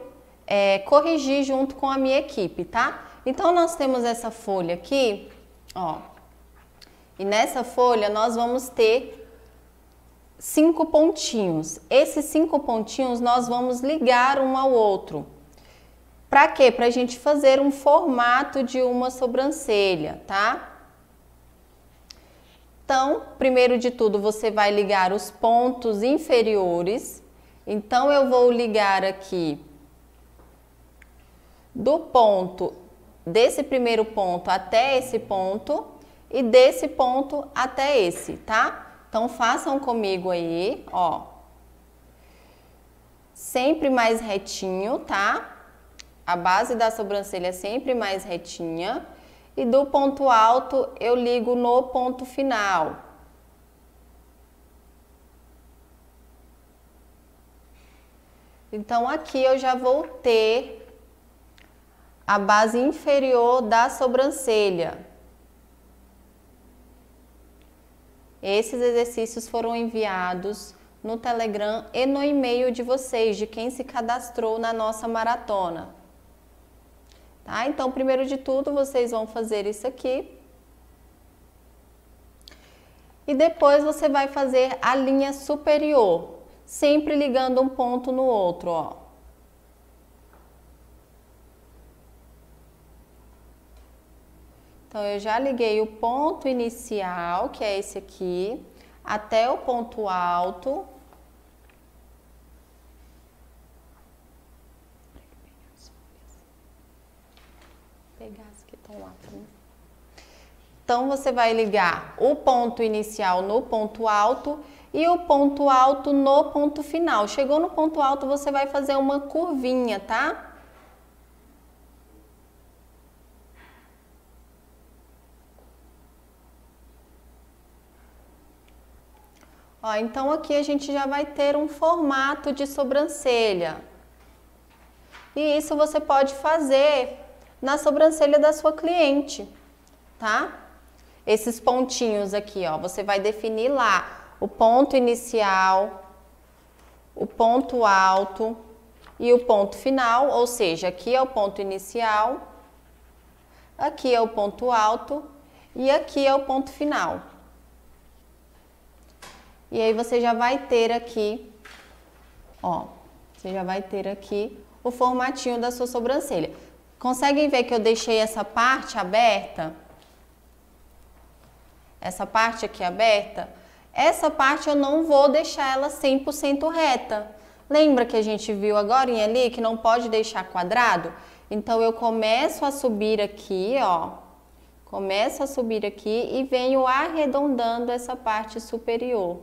corrigir junto com a minha equipe, tá? Então, nós temos essa folha aqui, ó. E nessa folha, nós vamos ter 5 pontinhos. Esses 5 pontinhos, nós vamos ligar um ao outro. Para quê? Para a gente fazer um formato de uma sobrancelha, tá? Então, primeiro de tudo, você vai ligar os pontos inferiores. Então, eu vou ligar aqui desse primeiro ponto até esse ponto e desse ponto até esse, tá? Então, façam comigo aí, ó. Sempre mais retinho, tá? A base da sobrancelha é sempre mais retinha e do ponto alto eu ligo no ponto final. Então, aqui eu já vou ter a base inferior da sobrancelha. Esses exercícios foram enviados no Telegram e no e-mail de vocês, de quem se cadastrou na nossa maratona. Tá? Então, primeiro de tudo, vocês vão fazer isso aqui. E depois você vai fazer a linha superior, sempre ligando um ponto no outro, ó. Então, eu já liguei o ponto inicial, que é esse aqui. até o ponto alto. Vou pegar as que estão lá também. Então, você vai ligar o ponto inicial no ponto alto e o ponto alto no ponto final. Chegou no ponto alto, você vai fazer uma curvinha, tá? Ó, então aqui a gente já vai ter um formato de sobrancelha. E isso você pode fazer na sobrancelha da sua cliente, tá? Esses pontinhos aqui, ó, você vai definir lá o ponto inicial, o ponto alto e o ponto final, ou seja, aqui é o ponto inicial, aqui é o ponto alto e aqui é o ponto final. E aí você já vai ter aqui, ó, você já vai ter aqui o formatinho da sua sobrancelha. Conseguem ver que eu deixei essa parte aberta? Essa parte aqui aberta? Essa parte eu não vou deixar ela 100% reta. Lembra que a gente viu agora ali que não pode deixar quadrado? Então eu começo a subir aqui, ó. Começo a subir aqui e venho arredondando essa parte superior.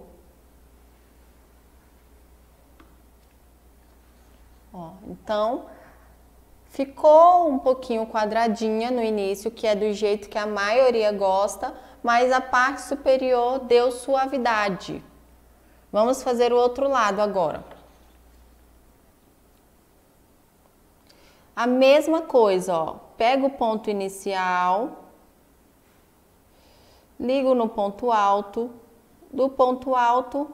Ó, então, ficou um pouquinho quadradinha no início, que é do jeito que a maioria gosta, mas a parte superior deu suavidade. Vamos fazer o outro lado agora. A mesma coisa, ó. Pego o ponto inicial, ligo no ponto alto, do ponto alto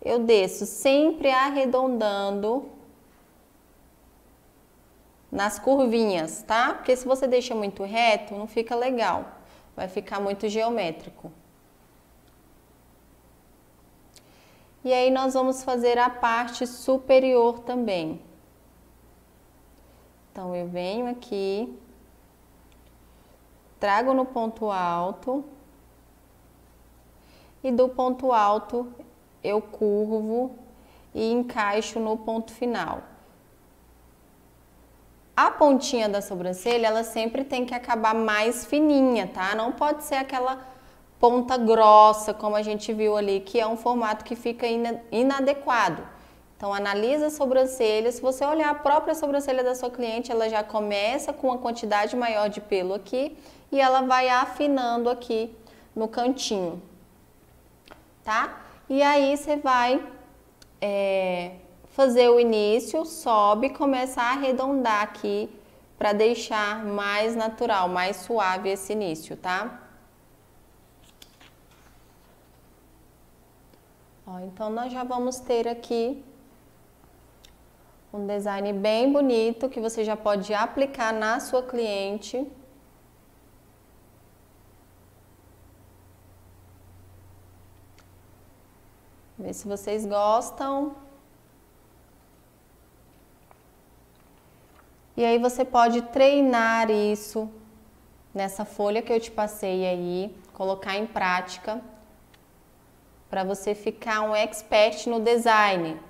eu desço sempre arredondando nas curvinhas, tá? Porque se você deixa muito reto, não fica legal. Vai ficar muito geométrico. E aí nós vamos fazer a parte superior também. Então eu venho aqui, trago no ponto alto e do ponto alto eu curvo e encaixo no ponto final. A pontinha da sobrancelha, ela sempre tem que acabar mais fininha, tá? Não pode ser aquela ponta grossa, como a gente viu ali, que é um formato que fica inadequado. Então, analisa a sobrancelha. Se você olhar a própria sobrancelha da sua cliente, ela já começa com uma quantidade maior de pelo aqui e ela vai afinando aqui no cantinho, tá? E aí, você vai fazer o início, sobe e começa a arredondar aqui para deixar mais natural, mais suave esse início, tá? Ó, então, nós já vamos ter aqui um design bem bonito que você já pode aplicar na sua cliente. Ver se vocês gostam. E aí você pode treinar isso nessa folha que eu te passei aí, colocar em prática para você ficar um expert no design.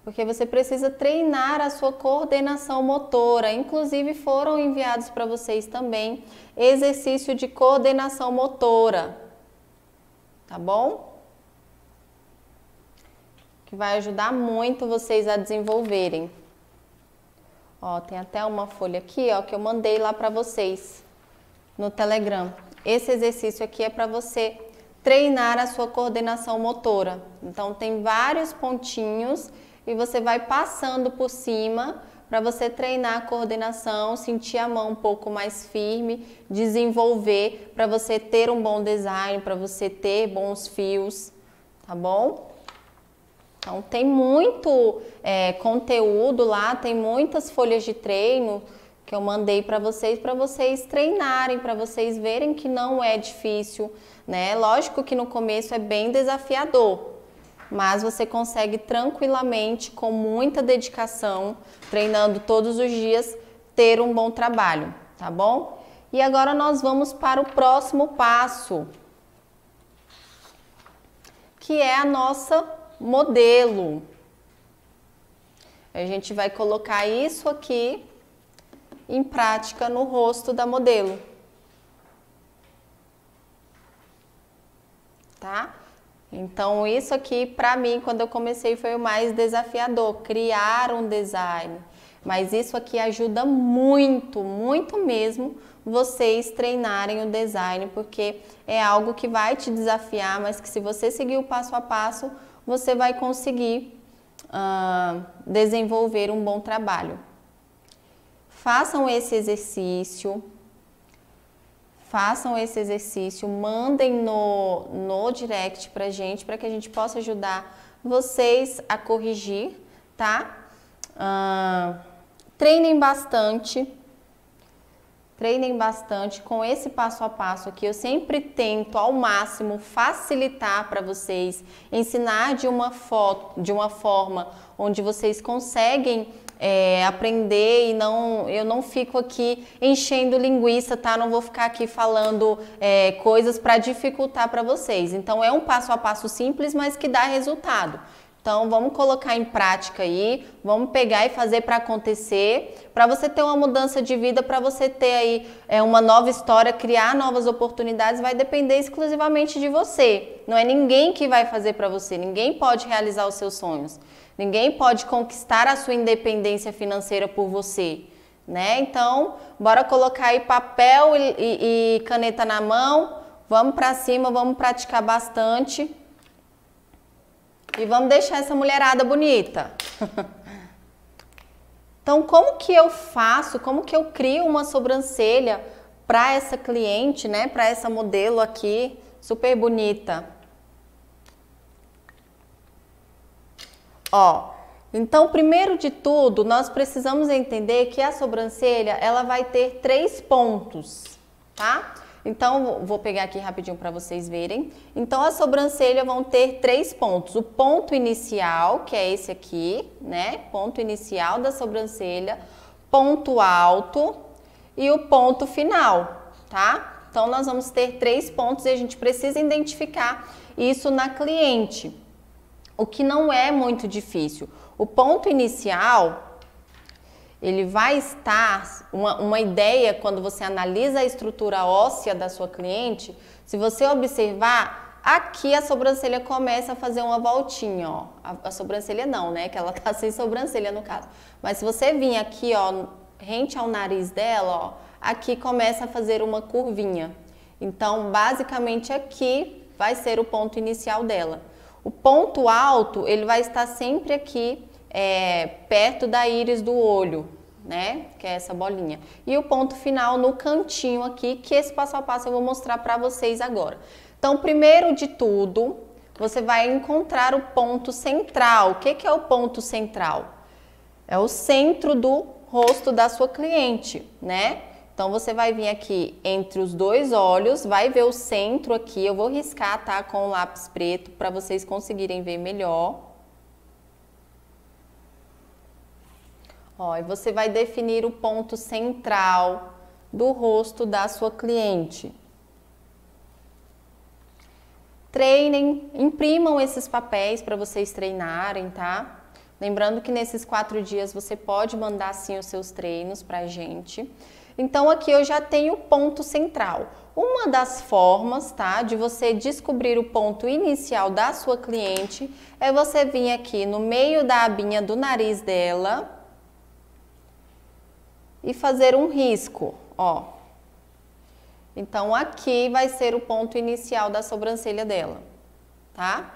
Porque você precisa treinar a sua coordenação motora. Inclusive foram enviados para vocês também exercício de coordenação motora. Tá bom? Que vai ajudar muito vocês a desenvolverem. Ó, tem até uma folha aqui, ó, que eu mandei lá para vocês no Telegram. Esse exercício aqui é para você treinar a sua coordenação motora. Então, tem vários pontinhos e você vai passando por cima para você treinar a coordenação, sentir a mão um pouco mais firme, desenvolver para você ter um bom design, para você ter bons fios, tá bom? Então, tem muito conteúdo lá, tem muitas folhas de treino que eu mandei para vocês treinarem, para vocês verem que não é difícil, né? Lógico que no começo é bem desafiador, mas você consegue tranquilamente, com muita dedicação, treinando todos os dias, ter um bom trabalho, tá bom? E agora nós vamos para o próximo passo. que é a nossa modelo. A gente vai colocar isso aqui em prática no rosto da modelo. Tá? Então, isso aqui, para mim, quando eu comecei, foi o mais desafiador, criar um design. Mas isso aqui ajuda muito, muito mesmo, vocês treinarem o design, porque é algo que vai te desafiar, mas que se você seguir o passo a passo, você vai conseguir desenvolver um bom trabalho. Façam esse exercício. Façam esse exercício, mandem no direct pra gente, para que a gente possa ajudar vocês a corrigir, tá? Treinem bastante com esse passo a passo aqui. Eu sempre tento ao máximo facilitar para vocês, ensinar de uma forma onde vocês conseguem aprender e eu não fico aqui enchendo linguiça, tá? Não vou ficar aqui falando coisas para dificultar para vocês. Então é um passo a passo simples, mas que dá resultado. Então vamos colocar em prática aí, vamos pegar e fazer para acontecer, para você ter uma mudança de vida, para você ter aí uma nova história, criar novas oportunidades, vai depender exclusivamente de você. Não é ninguém que vai fazer para você, ninguém pode realizar os seus sonhos. Ninguém pode conquistar a sua independência financeira por você, né? Então, bora colocar aí papel e caneta na mão, vamos para cima, vamos praticar bastante e vamos deixar essa mulherada bonita. Então, como que eu faço, como que eu crio uma sobrancelha para essa cliente, né? Para essa modelo aqui, super bonita. Ó, então, primeiro de tudo, nós precisamos entender que a sobrancelha, ela vai ter 3 pontos, tá? Então, vou pegar aqui rapidinho para vocês verem. Então, a sobrancelha vão ter 3 pontos. O ponto inicial, que é esse aqui, né? Ponto inicial da sobrancelha, ponto alto e o ponto final, tá? Então, nós vamos ter 3 pontos e a gente precisa identificar isso na cliente. O que não é muito difícil. O ponto inicial, ele vai estar, uma ideia quando você analisa a estrutura óssea da sua cliente, se você observar, aqui a sobrancelha começa a fazer uma voltinha, ó. A sobrancelha não, né, que ela tá sem sobrancelha no caso. Mas se você vir aqui, ó, rente ao nariz dela, ó, aqui começa a fazer uma curvinha. Então, basicamente aqui vai ser o ponto inicial dela. O ponto alto, ele vai estar sempre aqui perto da íris do olho, né? Que é essa bolinha. E o ponto final no cantinho aqui, que esse passo a passo eu vou mostrar para vocês agora. Então, primeiro de tudo, você vai encontrar o ponto central. O que é o ponto central? É o centro do rosto da sua cliente, né? Então, você vai vir aqui entre os 2 olhos, vai ver o centro aqui. Eu vou riscar, tá? Com o lápis preto, para vocês conseguirem ver melhor. Ó, e você vai definir o ponto central do rosto da sua cliente. Treinem, imprimam esses papéis para vocês treinarem, tá? Lembrando que nesses 4 dias você pode mandar sim os seus treinos pra gente. Então aqui eu já tenho o ponto central. Uma das formas, tá, de você descobrir o ponto inicial da sua cliente é você vir aqui no meio da abinha do nariz dela e fazer um risco, ó. Então aqui vai ser o ponto inicial da sobrancelha dela, tá?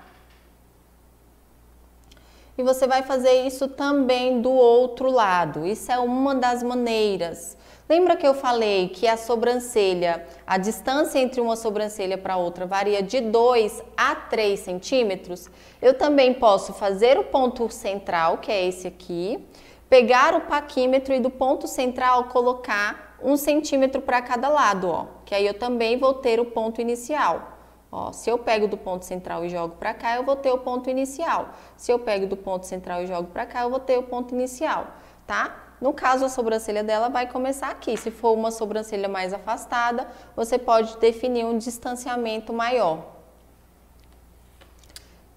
E você vai fazer isso também do outro lado. Isso é uma das maneiras. Lembra que eu falei que a sobrancelha, a distância entre uma sobrancelha para outra varia de 2 a 3 centímetros? Eu também posso fazer o ponto central, que é esse aqui, pegar o paquímetro e do ponto central colocar 1 centímetro para cada lado, ó. Que aí eu também vou ter o ponto inicial. Ó, se eu pego do ponto central e jogo para cá, eu vou ter o ponto inicial. Se eu pego do ponto central e jogo para cá, eu vou ter o ponto inicial, tá? No caso, a sobrancelha dela vai começar aqui. Se for uma sobrancelha mais afastada, você pode definir um distanciamento maior.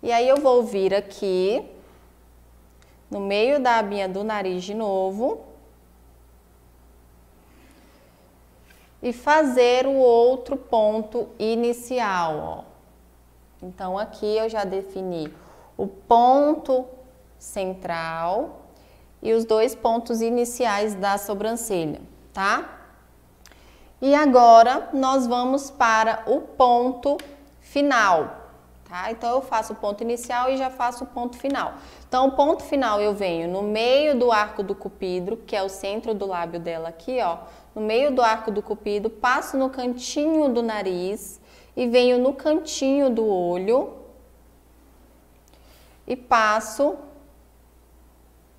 E aí eu vou vir aqui no meio da abinha do nariz de novo e fazer o outro ponto inicial, ó. Então aqui eu já defini o ponto central e os dois pontos iniciais da sobrancelha, tá? E agora nós vamos para o ponto final, tá? Então eu faço o ponto inicial e já faço o ponto final. Então o ponto final eu venho no meio do arco do cupido, que é o centro do lábio dela aqui, ó. No meio do arco do cupido, passo no cantinho do nariz e venho no cantinho do olho e passo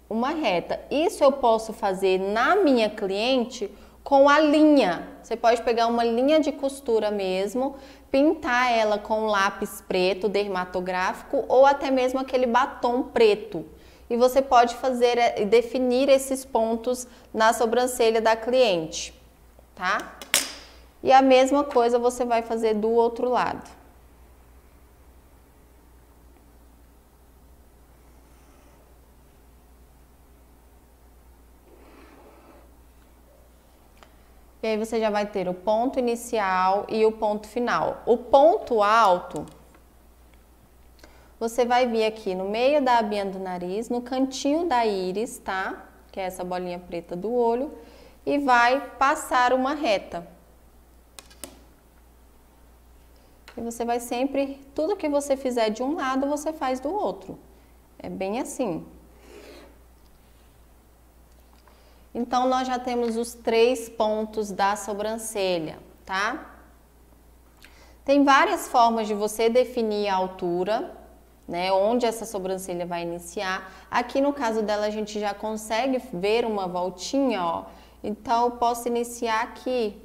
uma reta. Isso eu posso fazer na minha cliente com a linha. Você pode pegar uma linha de costura mesmo, pintar ela com lápis preto dermatográfico ou até mesmo aquele batom preto. E você pode fazer, definir esses pontos na sobrancelha da cliente, tá? E a mesma coisa você vai fazer do outro lado. E aí você já vai ter o ponto inicial e o ponto final. O ponto alto, você vai vir aqui no meio da abinha do nariz, no cantinho da íris, tá? Que é essa bolinha preta do olho, e vai passar uma reta. E você vai sempre, tudo que você fizer de um lado, você faz do outro. É bem assim. Então, nós já temos os 3 pontos da sobrancelha, tá? Tem várias formas de você definir a altura, né? Onde essa sobrancelha vai iniciar. Aqui no caso dela, a gente já consegue ver uma voltinha, ó. Então, eu posso iniciar aqui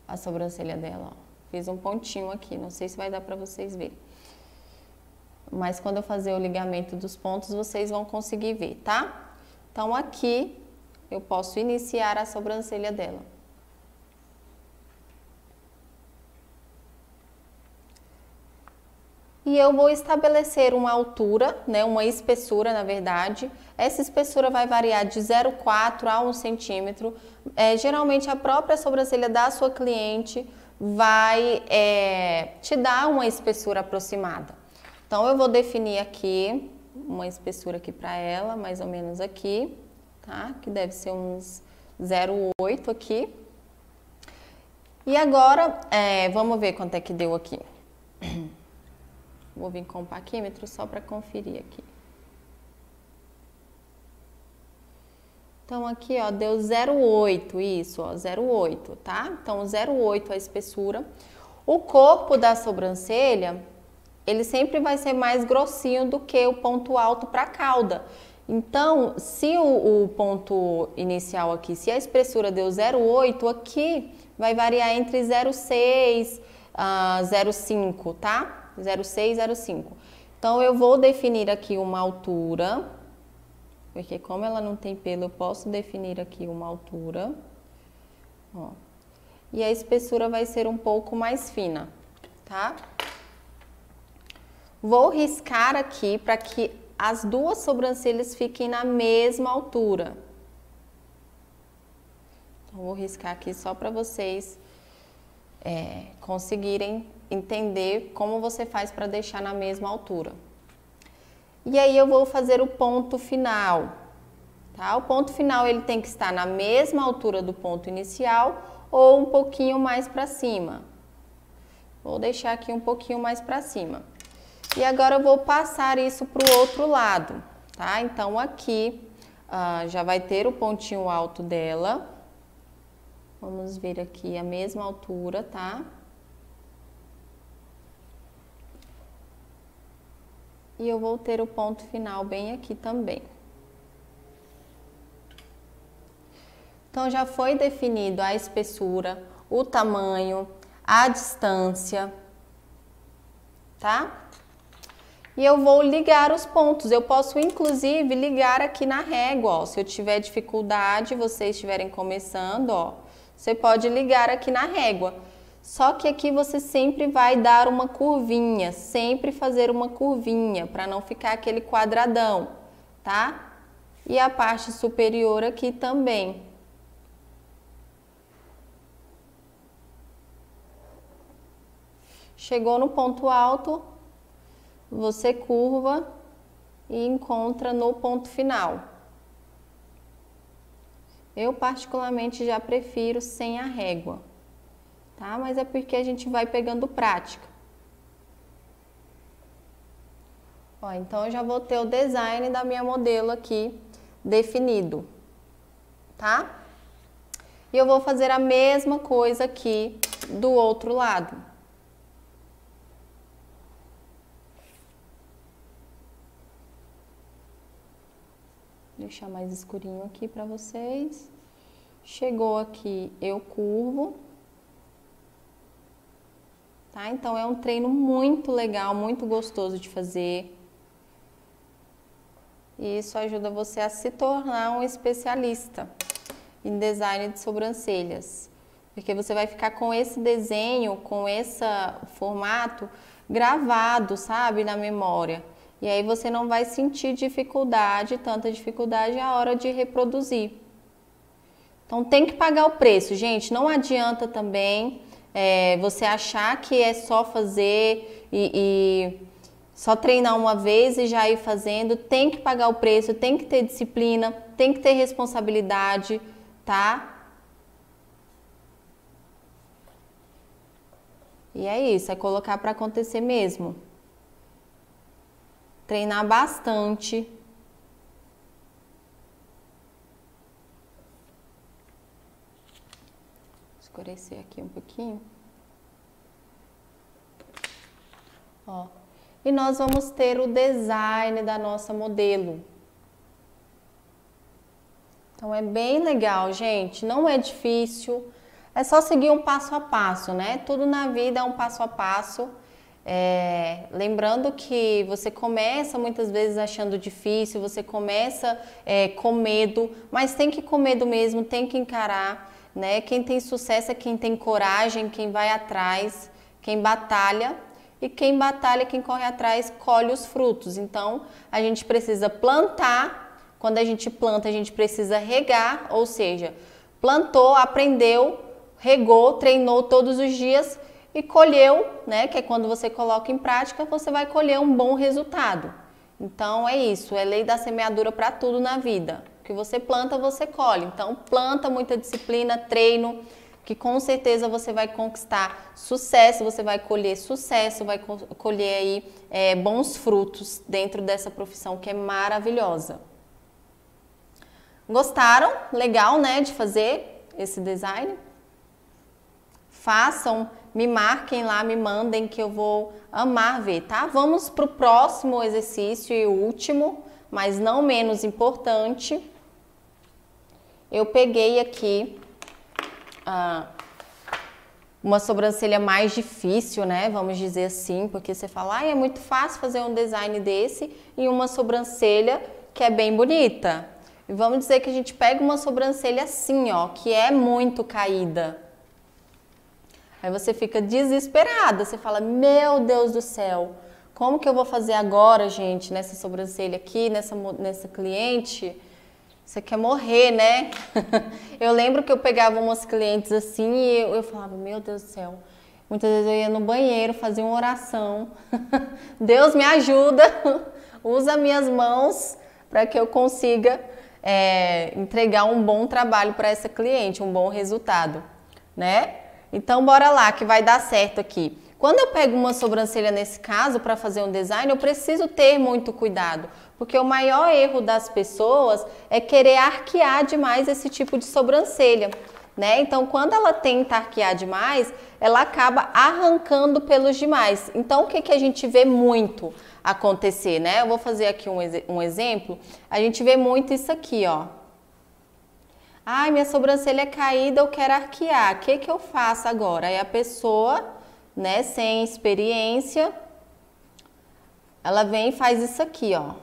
a sobrancelha dela, ó. Fiz um pontinho aqui, não sei se vai dar para vocês verem. Mas quando eu fazer o ligamento dos pontos, vocês vão conseguir ver, tá? Então, aqui eu posso iniciar a sobrancelha dela. E eu vou estabelecer uma altura, né, uma espessura, na verdade. Essa espessura vai variar de 0,4 a 1 centímetro. Geralmente, a própria sobrancelha da sua cliente vai te dar uma espessura aproximada. Então, eu vou definir aqui uma espessura aqui para ela, mais ou menos aqui, tá? Que deve ser uns 0,8 aqui. E agora, vamos ver quanto é que deu aqui. Vou vir com o paquímetro só para conferir aqui. Então, aqui, ó, deu 0,8, isso, ó, 0,8, tá? Então, 0,8 a espessura. O corpo da sobrancelha, ele sempre vai ser mais grossinho do que o ponto alto para a cauda. Então, se o ponto inicial aqui, se a espessura deu 0,8, aqui vai variar entre 0,6 a 0,5, tá? 0,6, 0,5. Então, eu vou definir aqui uma altura, porque como ela não tem pelo, eu posso definir aqui uma altura, ó. E a espessura vai ser um pouco mais fina, tá? Vou riscar aqui para que as duas sobrancelhas fiquem na mesma altura. Então, vou riscar aqui só para vocês conseguirem entender como você faz para deixar na mesma altura. E aí eu vou fazer o ponto final, tá? O ponto final ele tem que estar na mesma altura do ponto inicial ou um pouquinho mais para cima. Vou deixar aqui um pouquinho mais para cima. E agora eu vou passar isso para o outro lado, tá? Então aqui já vai ter o pontinho alto dela. Vamos ver aqui a mesma altura, tá? E eu vou ter o ponto final bem aqui também. Então, já foi definido a espessura, o tamanho, a distância, tá? E eu vou ligar os pontos. Eu posso, inclusive, ligar aqui na régua, ó. Se eu tiver dificuldade, vocês estiverem começando, ó, você pode ligar aqui na régua. Só que aqui você sempre vai dar uma curvinha, sempre fazer uma curvinha, para não ficar aquele quadradão, tá? E a parte superior aqui também. Chegou no ponto alto, você curva e encontra no ponto final. Eu particularmente já prefiro sem a régua, tá? Mas é porque a gente vai pegando prática. Ó, então eu já vou ter o design da minha modelo aqui definido, tá? E eu vou fazer a mesma coisa aqui do outro lado. Vou deixar mais escurinho aqui para vocês. Chegou aqui, eu curvo. Tá? Então é um treino muito legal, muito gostoso de fazer. E isso ajuda você a se tornar um especialista em design de sobrancelhas. Porque você vai ficar com esse desenho, com esse formato gravado, sabe, na memória. E aí você não vai sentir dificuldade, tanta dificuldade a hora de reproduzir. Então tem que pagar o preço, gente. Não adianta também você achar que é só fazer e só treinar uma vez e já ir fazendo. Tem que pagar o preço, tem que ter disciplina, tem que ter responsabilidade, tá? E é isso, é colocar para acontecer mesmo. Treinar bastante. Escurecer aqui um pouquinho. Ó. E nós vamos ter o design da nossa modelo. Então é bem legal, gente. Não é difícil. É só seguir um passo a passo, né? Tudo na vida é um passo a passo. Lembrando que você começa muitas vezes achando difícil, você começa com medo, mas tem que ir com medo mesmo, tem que encarar, né? Quem tem sucesso é quem tem coragem, quem vai atrás, quem batalha, e quem batalha, quem corre atrás, colhe os frutos. Então, a gente precisa plantar, quando a gente planta, a gente precisa regar, ou seja, plantou, aprendeu, regou, treinou todos os dias, e colheu, né, que é quando você coloca em prática, você vai colher um bom resultado. Então é isso, é lei da semeadura para tudo na vida. O que você planta, você colhe. Então planta, muita disciplina, treino, que com certeza você vai conquistar sucesso, você vai colher sucesso, vai colher aí bons frutos dentro dessa profissão que é maravilhosa. Gostaram? Legal, né, de fazer esse design? Façam, me marquem lá, me mandem que eu vou amar ver, tá? Vamos para o próximo exercício e último, mas não menos importante. Eu peguei aqui uma sobrancelha mais difícil, né? Vamos dizer assim, porque você fala, é muito fácil fazer um design desse e uma sobrancelha que é bem bonita. E vamos dizer que a gente pega uma sobrancelha assim, ó, que é muito caída. Aí você fica desesperada, você fala, meu Deus do céu, como que eu vou fazer agora, gente, nessa sobrancelha aqui, nessa cliente? Você quer morrer, né? Eu lembro que eu pegava umas clientes assim e eu falava, meu Deus do céu, muitas vezes eu ia no banheiro, fazia uma oração, Deus me ajuda, usa minhas mãos para que eu consiga entregar um bom trabalho para essa cliente, um bom resultado, né? Então, bora lá, que vai dar certo aqui. Quando eu pego uma sobrancelha nesse caso para fazer um design, eu preciso ter muito cuidado, porque o maior erro das pessoas é querer arquear demais esse tipo de sobrancelha, né? Então, quando ela tenta arquear demais, ela acaba arrancando pelos demais. Então, o que que a gente vê muito acontecer, né? Eu vou fazer aqui um exemplo. A gente vê muito isso aqui, ó. Ai, minha sobrancelha é caída, eu quero arquear. O que que eu faço agora? Aí a pessoa, né, sem experiência, ela vem e faz isso aqui, ó.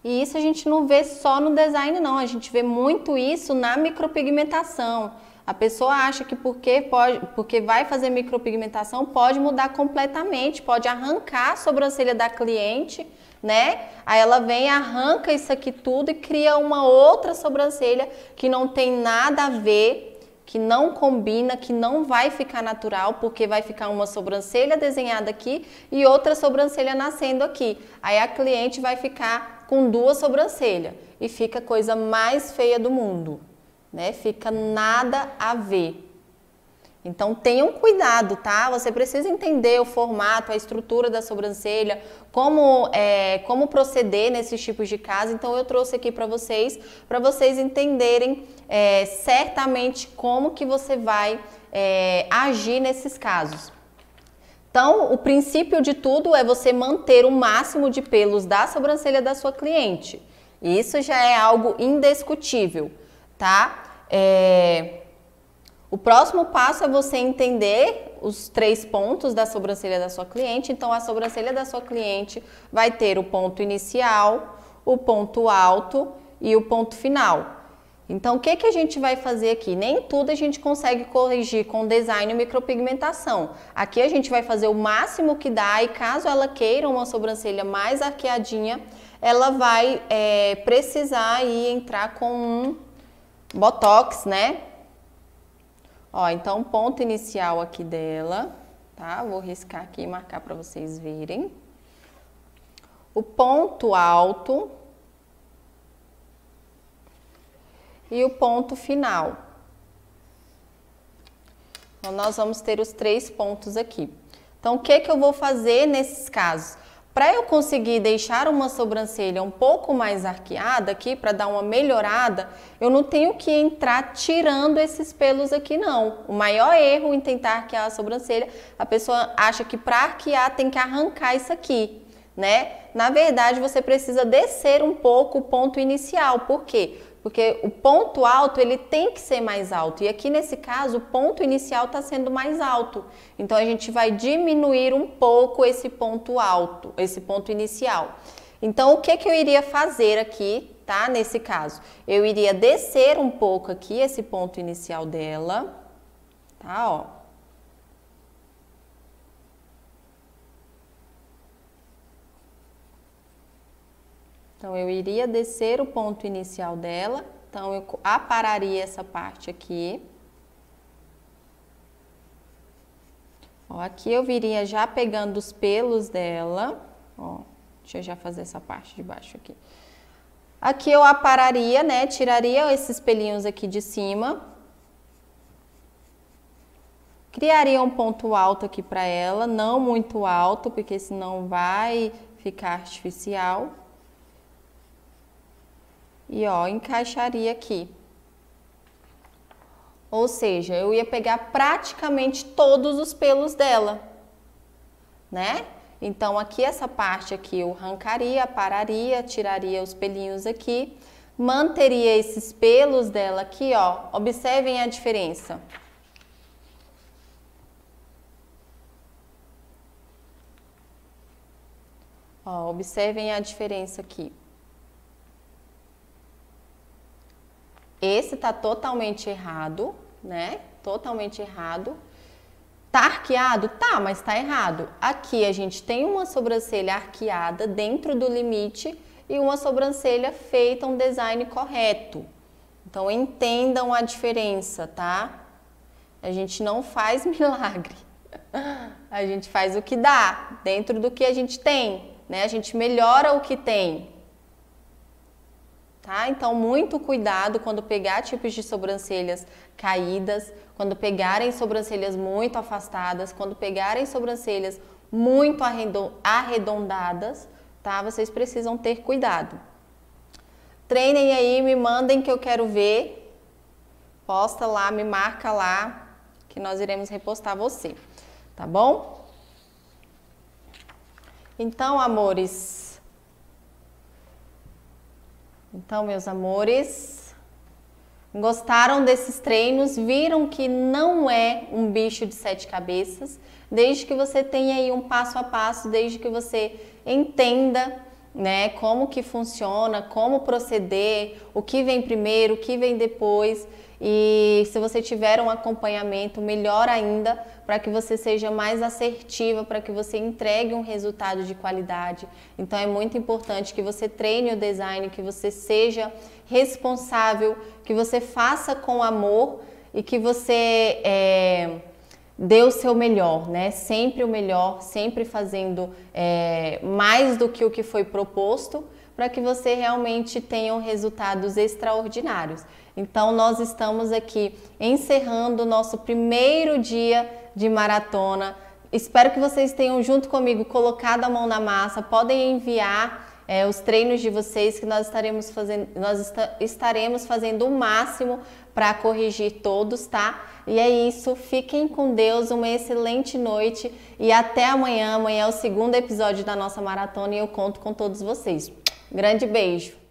E isso a gente não vê só no design, não. A gente vê muito isso na micropigmentação. A pessoa acha que porque vai fazer micropigmentação pode mudar completamente, pode arrancar a sobrancelha da cliente, né? Aí ela vem, arranca isso aqui tudo e cria uma outra sobrancelha que não tem nada a ver, que não combina, que não vai ficar natural, porque vai ficar uma sobrancelha desenhada aqui e outra sobrancelha nascendo aqui. Aí a cliente vai ficar com duas sobrancelhas e fica a coisa mais feia do mundo, né? Fica nada a ver. Então tenham cuidado, tá? Você precisa entender o formato, a estrutura da sobrancelha, como proceder nesses tipos de casos. Então eu trouxe aqui para vocês entenderem certamente como que você vai agir nesses casos. Então, o princípio de tudo é você manter o máximo de pelos da sobrancelha da sua cliente. Isso já é algo indiscutível, tá? O próximo passo é você entender os 3 pontos da sobrancelha da sua cliente. Então, a sobrancelha da sua cliente vai ter o ponto inicial, o ponto alto e o ponto final. Então, o que a gente vai fazer aqui? Nem tudo a gente consegue corrigir com design e micropigmentação. Aqui a gente vai fazer o máximo que dá e caso ela queira uma sobrancelha mais arqueadinha, ela vai precisar aí entrar com um botox, né? Ó, então, ponto inicial aqui dela, tá? Vou riscar aqui e marcar para vocês verem. O ponto alto e o ponto final. Então, nós vamos ter os 3 pontos aqui. Então, o que eu vou fazer nesses casos? Para eu conseguir deixar uma sobrancelha um pouco mais arqueada aqui, para dar uma melhorada, eu não tenho que entrar tirando esses pelos aqui não. O maior erro em tentar arquear a sobrancelha, a pessoa acha que para arquear tem que arrancar isso aqui, né? Na verdade, você precisa descer um pouco o ponto inicial. Por quê? Porque o ponto alto, ele tem que ser mais alto. E aqui nesse caso, o ponto inicial está sendo mais alto. Então, a gente vai diminuir um pouco esse ponto alto, esse ponto inicial. Então, o que eu iria fazer aqui, tá? Nesse caso, eu iria descer um pouco aqui esse ponto inicial dela, tá? Ó. Então, eu iria descer o ponto inicial dela. Então, eu apararia essa parte aqui. Ó, aqui eu viria já pegando os pelos dela. Ó, deixa eu já fazer essa parte de baixo aqui. Aqui eu apararia, né? Tiraria esses pelinhos aqui de cima. Criaria um ponto alto aqui para ela. Não muito alto, porque senão vai ficar artificial. E ó, encaixaria aqui. Ou seja, eu ia pegar praticamente todos os pelos dela, né? Então, aqui essa parte aqui eu arrancaria, apararia, tiraria os pelinhos aqui, manteria esses pelos dela aqui, ó. Observem a diferença. Ó, observem a diferença aqui. Esse tá totalmente errado, né? Totalmente errado. Tá arqueado? Tá, mas tá errado. Aqui a gente tem uma sobrancelha arqueada dentro do limite e uma sobrancelha feita um design correto. Então entendam a diferença, tá? A gente não faz milagre. A gente faz o que dá, dentro do que a gente tem, né? A gente melhora o que tem. Tá? Então, muito cuidado quando pegar tipos de sobrancelhas caídas, quando pegarem sobrancelhas muito afastadas, quando pegarem sobrancelhas muito arredondadas, tá? Vocês precisam ter cuidado. Treinem aí, me mandem que eu quero ver. Posta lá, me marca lá, que nós iremos repostar você, tá bom? Então, amores... Então, meus amores, gostaram desses treinos? Viram que não é um bicho de 7 cabeças? Desde que você tenha aí um passo a passo, desde que você entenda né? Como que funciona, como proceder, o que vem primeiro, o que vem depois. E se você tiver um acompanhamento, melhor ainda, para que você seja mais assertiva, para que você entregue um resultado de qualidade. Então é muito importante que você treine o design, que você seja responsável, que você faça com amor e que você dê o seu melhor, né? Sempre o melhor, sempre fazendo mais do que o que foi proposto, para que você realmente tenha resultados extraordinários. Então, nós estamos aqui encerrando o nosso primeiro dia de maratona. Espero que vocês tenham, junto comigo, colocado a mão na massa. Podem enviar os treinos de vocês, que nós estaremos fazendo o máximo para corrigir todos, tá? E é isso, fiquem com Deus, uma excelente noite e até amanhã. Amanhã é o segundo episódio da nossa maratona e eu conto com todos vocês. Grande beijo!